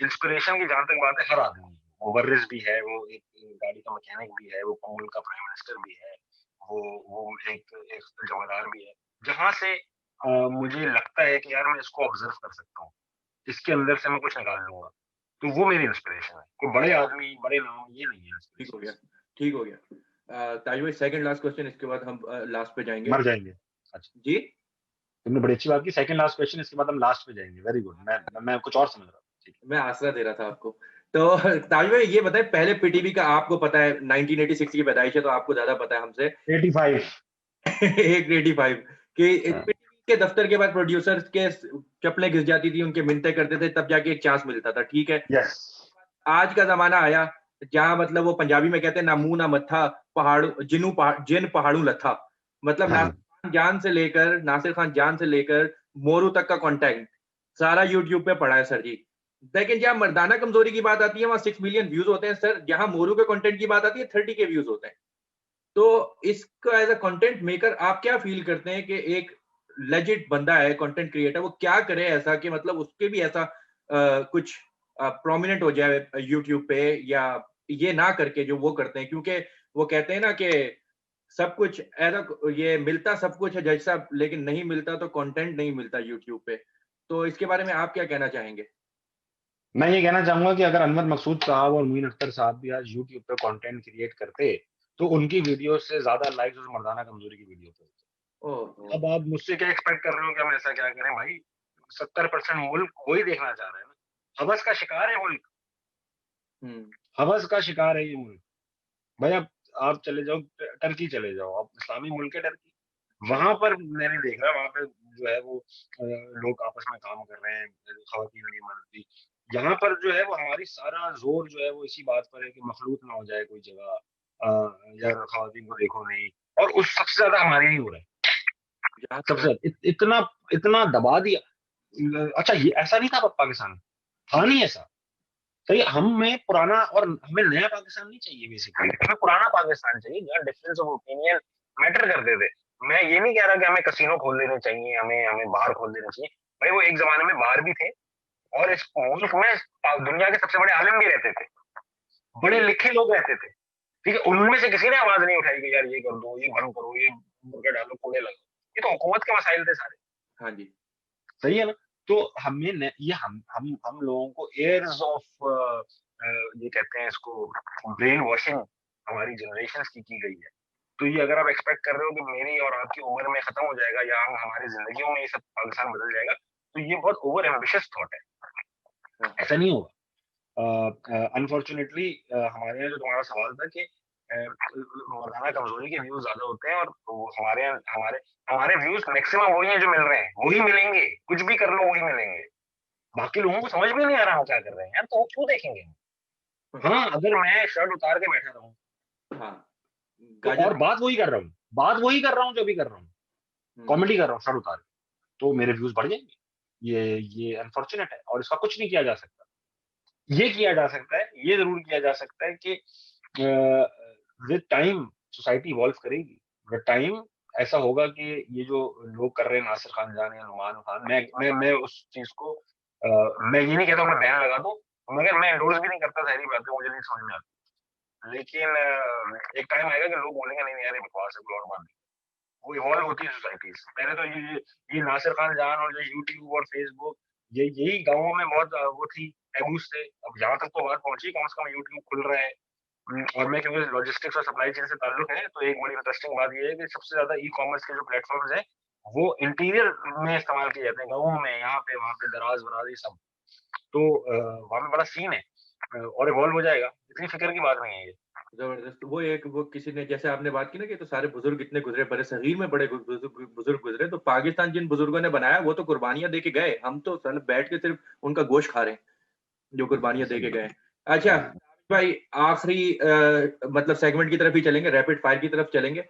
B: इंस्पिरेशन की जहां तक बात है, हर आदमी है। वो वर्रिस भी है, वो एक गाड़ी का मैकेनिक भी है, वो मुल्क का प्राइम मिनिस्टर भी है, वो एक जमादार भी है। जहां से मुझे लगता है कि यार मैं इसको ऑब्जर्व कर सकता हूँ, इसके अंदर से मैं कुछ निकाल लूंगा, तो वो मेरी इंस्पिरेशन है। कोई बड़े आदमी, बड़े नाम, ये नहीं है
A: ठीक हो
B: इंस्पिरेशन।
A: गया, ठीक हो गया। ताज भाई, सेकंड लास्ट क्वेश्चन, इसके बाद हम लास्ट पे जाएँगे।
B: मर जाएंगे। अच्छा,
A: जी?
B: तुमने बड़ी अच्छी बात की, सेकंड लास्ट क्वेश्चन, इसके बाद हम लास्ट पे जाएंगे, वेरी गुड। मैं कुछ और समझ रहा था, ठीक
A: मैं आसरा दे रहा था आपको। तो ताज भाई ये बताएँ, पहले पीटीवी का आपको पता है 1986 की पैदाइश है, तो आपको ज़्यादा पता है हमसे।
B: है। 85।
A: 185 कि
B: हाँ,
A: पीटीवी के दफ्तर के बाद प्रोड्यूसर्स के चप्पलें घिस जाती थी, उनके मिन्नतें करते थे, तब जाके एक चांस मिलता था, ठीक है?
B: यस।
A: आज का ज़माना आया, जहाँ मतलब वो पंजाबी में कहते हैं ना मुँह ना मत्था, जिन पहाड़ू लत्था। मतलब
B: हाँ,
A: नासिर खान जान से लेकर मोरू तक का कॉन्टेंट सारा यूट्यूब पे पड़ा है सर जी। लेकिन जहाँ मर्दाना कमज़ोरी की बात आती है, वहाँ 6 मिलियन व्यूज़ होते हैं सर, जहाँ मोरू के कॉन्टेंट की बात आती है, 30 के व्यूज़ होते हैं। तो इसको एज़ अ कंटेंट मेकर आप क्या फ़ील करते हैं कि एक लेजिट बंदा है, कंटेंट क्रिएटर, वो क्या करे ऐसा कि मतलब उसके भी ऐसा कुछ प्रोमिनेंट हो जाए यूट्यूब पे, या ये ना करके जो वो करते हैं? क्योंकि वो कहते हैं ना कि सब कुछ ये मिलता सब कुछ है जज साहब, लेकिन नहीं मिलता तो कंटेंट नहीं मिलता यूट्यूब पे। तो इसके बारे में आप क्या कहना चाहेंगे?
B: मैं ये कहना चाहूंगा कि अगर अनवर मकसूद साहब और मोइन अख्तर साहब भी आज यूट्यूब पे कंटेंट क्रिएट करते, तो उनकी वीडियो से ज्यादा लाइक्स उस मर्दाना कमजोरी की वीडियो पे होते।
A: ओहो!
B: अब आप मुझसे क्या एक्सपेक्ट कर रहे हो कि हम ऐसा क्या करें भाई? 70% मुल्क वही देखना चाह रहा है ना, हवस का शिकार है मुल्क,
A: हुँ,
B: हवस का शिकार है ये मुल्क। भाई आप चले जाओ, टर्की चले जाओ, आप इस्लामी मुल्क है टर्की, वहां पर मैंने देख रहा, वहां पे जो है वो लोग आपस में काम कर रहे हैं, खवातीन नहीं मानती। यहाँ पर जो है वो हमारी सारा जोर जो है वो इसी बात पर है कि मखलूत ना हो जाए कोई जगह, यार खवातीन को देखो नहीं, और उस सबसे ज्यादा हमारे ही हो रहा है,
A: जहाँ तक
B: सबसे ज्यादा इतना इतना दबा दिया। अच्छा, ये ऐसा नहीं था पाकिस्तान में, था नहीं ऐसा। सही, हमें पुराना और हमें नया पाकिस्तान नहीं चाहिए, बेसिकली हमें पुराना पाकिस्तान चाहिए जहाँ डिफरेंस ऑफ ओपिनियन मैटर करते थे। मैं ये नहीं कह रहा कि हमें कसिनो खोल देने चाहिए, हमें हमें बार खोल देने चाहिए। भाई वो एक जमाने में बार भी थे, और इस मुल्क में दुनिया के सबसे बड़े आलिम भी रहते थे, बड़े
A: जी,
B: लिखे लोग रहते थे, ठीक है, उनमें से किसी ने आवाज नहीं उठाई कि यार ये कर दो, ये बंद करो, ये मुर्गा डालो, कूड़े लगाओ। ये तो हुकूमत के मसाइल थे सारे,
A: हाँ जी,
B: सही है ना? तो हमें ये हम लोगों को एयर्स ऑफ, ये कहते हैं इसको ब्रेन वॉशिंग, हमारी जनरेशन की गई है। तो ये अगर आप एक्सपेक्ट कर रहे हो कि मेरी और आपकी उम्र में खत्म हो जाएगा या हम हमारी जिंदगियों में ये सब पाकिस्तान बदल जाएगा, तो ये बहुत ओवर एम्बिशियस थॉट है। ऐसा नहीं होगा। अनफॉर्चुनेटली हमारे यहाँ जो तुम्हारा सवाल था कि मौलाना कमजोरी के व्यूज ज्यादा होते हैं, और वो हमारे यहाँ हमारे हमारे व्यूज मैक्सिमम वही हैं जो मिल रहे हैं, वही मिलेंगे, कुछ भी कर लो वही मिलेंगे। बाकी लोगों को समझ में नहीं आ रहा हम क्या कर रहे हैं यार, तो वो क्यों देखेंगे? हाँ, अगर मैं शर्ट उतार के बैठा रहूं
A: हाँ
B: तो, और बात वही कर रहा हूँ जो भी कर रहा हूँ, कॉमेडी कर रहा हूँ शर्ट उतार के, तो मेरे व्यूज बढ़ जाएंगे। ये अनफॉर्चुनेट है और इसका कुछ नहीं किया जा सकता। ये किया जा सकता है, ये जरूर किया जा सकता है कि विद टाइम सोसाइटी इवॉल्व करेगी। विद टाइम ऐसा होगा कि ये जो लोग कर रहे हैं, नासिर खान जान या नुमान खान, मैं उस चीज को मैं ये नहीं कहता हूँ मैं बैन लगा दूं, मगर मैं एंडोर्स भी नहीं करता, सारी बातें मुझे नहीं समझ में आती। लेकिन एक टाइम आएगा कि लोग बोलेंगे नहीं यार ये बकवास है, और बात वो इवॉल्व होती है सोसाइटीज। पहले तो ये नासिर खान जान और जो यूट्यूब और फेसबुक, ये यही गाँवों में बहुत वो थी, टैबूज थे। अब यहाँ तक तो बात पहुंची, कम से कम यूट्यूब खुल रहा है। और मैं क्योंकि लॉजिस्टिक्स और सप्लाई चेन से ताल्लुक है, तो एक बड़ी इंटरेस्टिंग बात ये है कि सबसे ज्यादा ई कॉमर्स के जो प्लेटफॉर्म्स हैं वो इंटीरियर में इस्तेमाल किए जाते हैं, गाँवों में, यहाँ पे वहाँ पे, दराज वराज ये सब। तो वहाँ में बड़ा सीन है, और इवॉल्व हो जाएगा, इतनी फिक्र की बात नहीं है ये।
A: जबरदस्त। वो किसी ने, जैसे आपने बात की ना कि तो सारे बुजुर्ग इतने गुजरे, बड़े सगीर में बड़े बुजुर्ग गुजरे, तो पाकिस्तान जिन बुजुर्गों ने बनाया वो तो कुर्बानियां दे के गए, हम तो साले बैठ के सिर्फ उनका गोश्त खा रहे हैं जो कुर्बानियां दे के गए। अच्छा भाई, आखिरी मतलब सेगमेंट की तरफ ही चलेंगे, रैपिड फायर की तरफ चलेंगे।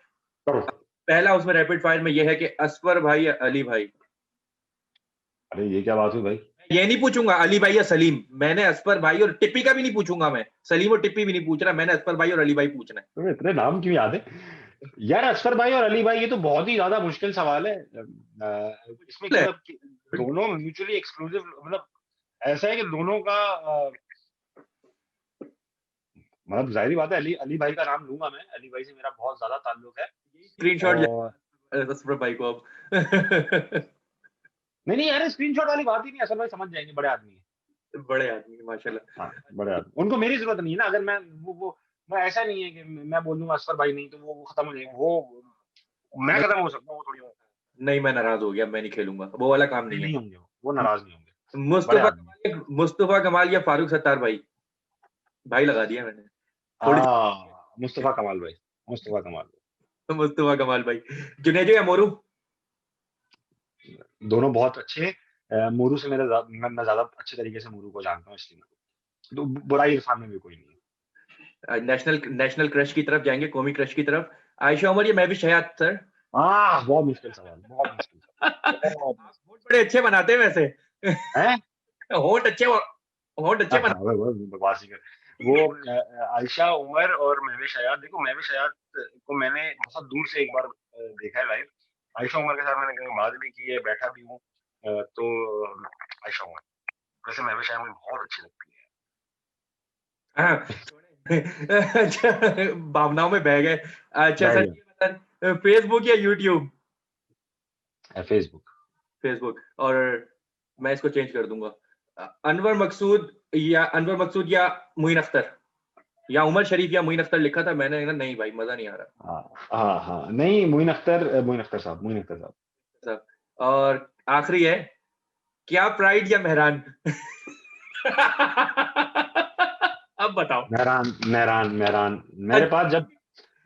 A: पहला उसमें रैपिड फायर में यह है कि असफर भाई या अली भाई।
B: अरे ये क्या बात हुई भाई?
A: ये नहीं पूछूंगा अली भाई या सलीम, मैंने असफर भाई और टिप्पी का भी नहीं पूछूंगा, मैं सलीम और टिप्पी भी नहीं पूछ रहा, मैंने असफर भाई और अली भाई पूछना है।
B: तुम्हें इतने नाम क्यों याद है यार? असफर भाई और अली भाई, ये तो बहुत ही ज्यादा मुश्किल सवाल है। इसमें मतलब दोनों म्यूचुअली एक्सक्लूसिव, मतलब ऐसा है कि दोनों का मतलब जाहिर बात है, अली अली भाई का नाम लूंगा मैं, अली भाई से मेरा बहुत ज्यादा ताल्लुक है।
A: स्क्रीनशॉट
B: और
A: असफर भाई को अब
B: नहीं यार, स्क्रीनशॉट वाली बात ही नहीं, असल भाई समझ जाएंगे, बड़े आदमी है।
A: बड़े आदमी माशाल्लाह।
B: हाँ, बड़े आदमी, उनको मेरी जरूरत नहीं है ना। अगर मैं वो मैं ऐसा नहीं है कि मैं बोल दूंगा असफर भाई नहीं तो वो खत्म हो जाएंगे, वो मैं खत्म हो सकता हूँ, वो थोड़ी होगा।
A: नहीं, मैं नाराज हो गया, मैं नहीं खेलूंगा, वो वाला काम नहीं
B: नहीं
A: है।
B: होंगे, वो नाराज नहीं होंगे, बड़े
A: मुस्तफा
B: आदमी।
A: मुस्तफा कमाल या फारूक सत्तार भाई? भाई लगा दिया मैंने थोड़ी।
B: मुस्तफा कमाल भाई, मुस्तफा कमाल भाई।
A: मुस्तफा कमाल भाई। जुनेजो या मोरू?
B: दोनों बहुत अच्छे हैं। मोरू से मैं ज्यादा अच्छे तरीके से मोरू को जानता हूँ, इसलिए तो बुराई इरफान में भी कोई नहीं
A: नेशनल नेशनल क्रश की तरफ जाएंगे, कौमी क्रश की तरफ। आयशा उमर या महविश हयात सर?
B: है। बहुत मुश्किल सवाल, बहुत मुश्किल सवाल, बहुत
A: आप होंठ बड़े अच्छे बनाते हैं वैसे।
B: है।
A: होंठ अच्छे, होंठ अच्छे बना।
B: बकवास ही कर। वो आयशा उमर और महविश हयात, देखो महविश हयात को मैंने बहुत दूर से एक बार देखा है लाइव। आयशा उमर के साथ मैंने कहीं बात भी की है, बैठा भी हूँ। तो आयशा उमर, वैसे महविश हयात मुझे बहुत अच्छी लगती
A: हाँ, अच्छा, भावनाओं में बह गए। अच्छा सर, ये बता, फेसबुक या यूट्यूब?
B: है। फेसबुक।
A: फेसबुक। और मैं इसको चेंज कर दूंगा, अनवर मकसूद या मुइन अख्तर, या उमर शरीफ या मुइन अख्तर लिखा था मैंने ना, नहीं भाई मजा नहीं आ रहा।
B: हाँ, नहीं, मोइन अख्तर साहब, मोइन अख्तर साहब।
A: सब। और आखिरी है, क्या प्राइड या मेहरान? अब बताओ।
B: मेहरान, मेहरान, मेहरान। मेरे पास जब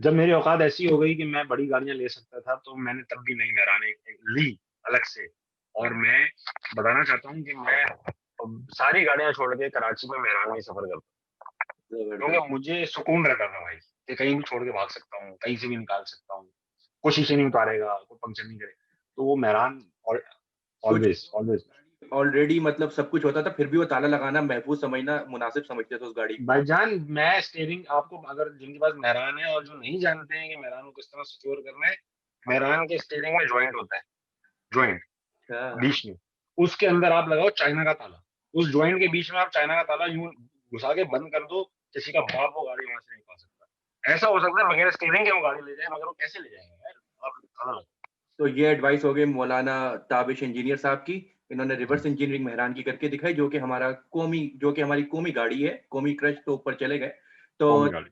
B: जब मेरी औकात ऐसी हो गई कि मैं बड़ी गाड़ियां ले सकता था, तो मैंने तब भी नहीं मेहरान ली अलग से। और मैं बताना चाहता हूँ कि मैं सारी गाड़ियां छोड़ के कराची में मेहरान में सफर करता हूँ, क्योंकि मुझे सुकून रहता था भाई कि कहीं भी छोड़ के भाग सकता हूँ, कहीं से भी निकाल सकता हूँ, कोई शीशे नहीं उतारेगा, कोई पंक्चर नहीं करे। तो वो मेहरान, और
A: कुछ
B: ऑलवेज ऑलवेज।
A: ऑलरेडी मतलब सब कुछ होता था, फिर भी वो ताला लगाना महफूज समझना मुनासिब समझते थे उस गाड़ी को।
B: भाईजान, मैं स्टीयरिंग आपको, अगर जिनके पास मेहरान है और जो नहीं जानते हैं कि मेहरान को किस तरह सिक्योर करना है, मेहरान के स्टीयरिंग में जॉइंट होता है, जॉइंट
A: अच्छा।
B: बीच में, उसके अंदर आप लगाओ चाइना का ताला। उस जॉइंट के बीच में आप चाइना का ताला यूं घुसा के बंद कर दो, किसी का बाप वो गाड़ी वहां से नहीं पा सकता। ऐसा हो सकता है बगैर स्टीयरिंग के वो गाड़ी ले जाए, मगर वो कैसे ले जाएंगे यार? आप ताला लगाओ।
A: तो ये एडवाइस हो गई मौलाना ताबिश इंजीनियर साहब की। इन्होंने रिवर्स इंजीनियरिंग मेहरान की करके दिखाई, जो कि हमारी कौमी गाड़ी है, कौमी क्रश तो ऊपर चले गए। तो
B: कौन सी गाड़ी?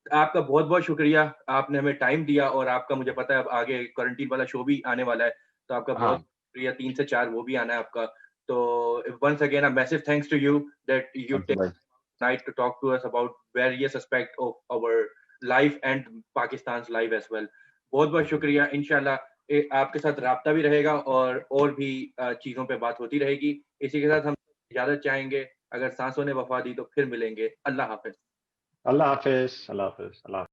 A: आपका बहुत-बहुत शुक्रिया, आपने हमें टाइम दिया और आपका मुझे पता है अब आगे क्वारंटीन वाला शो भी आने वाला है, तो आपका बहुत
B: हाँ,
A: शुक्रिया 3 से 4 वो भी आना है आपका। तो once again a massive thanks to you that you
B: thank you
A: टेक
B: भाई।
A: night to talk to us about various aspect of our life and Pakistan's life as well. बहुत-बहुत शुक्रिया, इंशाल्लाह आपके साथ राब्ता भी रहेगा और भी चीज़ों पे बात होती रहेगी। इसी के साथ हम इजाज़त चाहेंगे, अगर सांसों ने वफ़ा दी तो फिर मिलेंगे। अल्लाह हाफ़िज़।
B: अल्लाह हाफ़िज़, अल्लाह हाफ़िज़, अल्लाह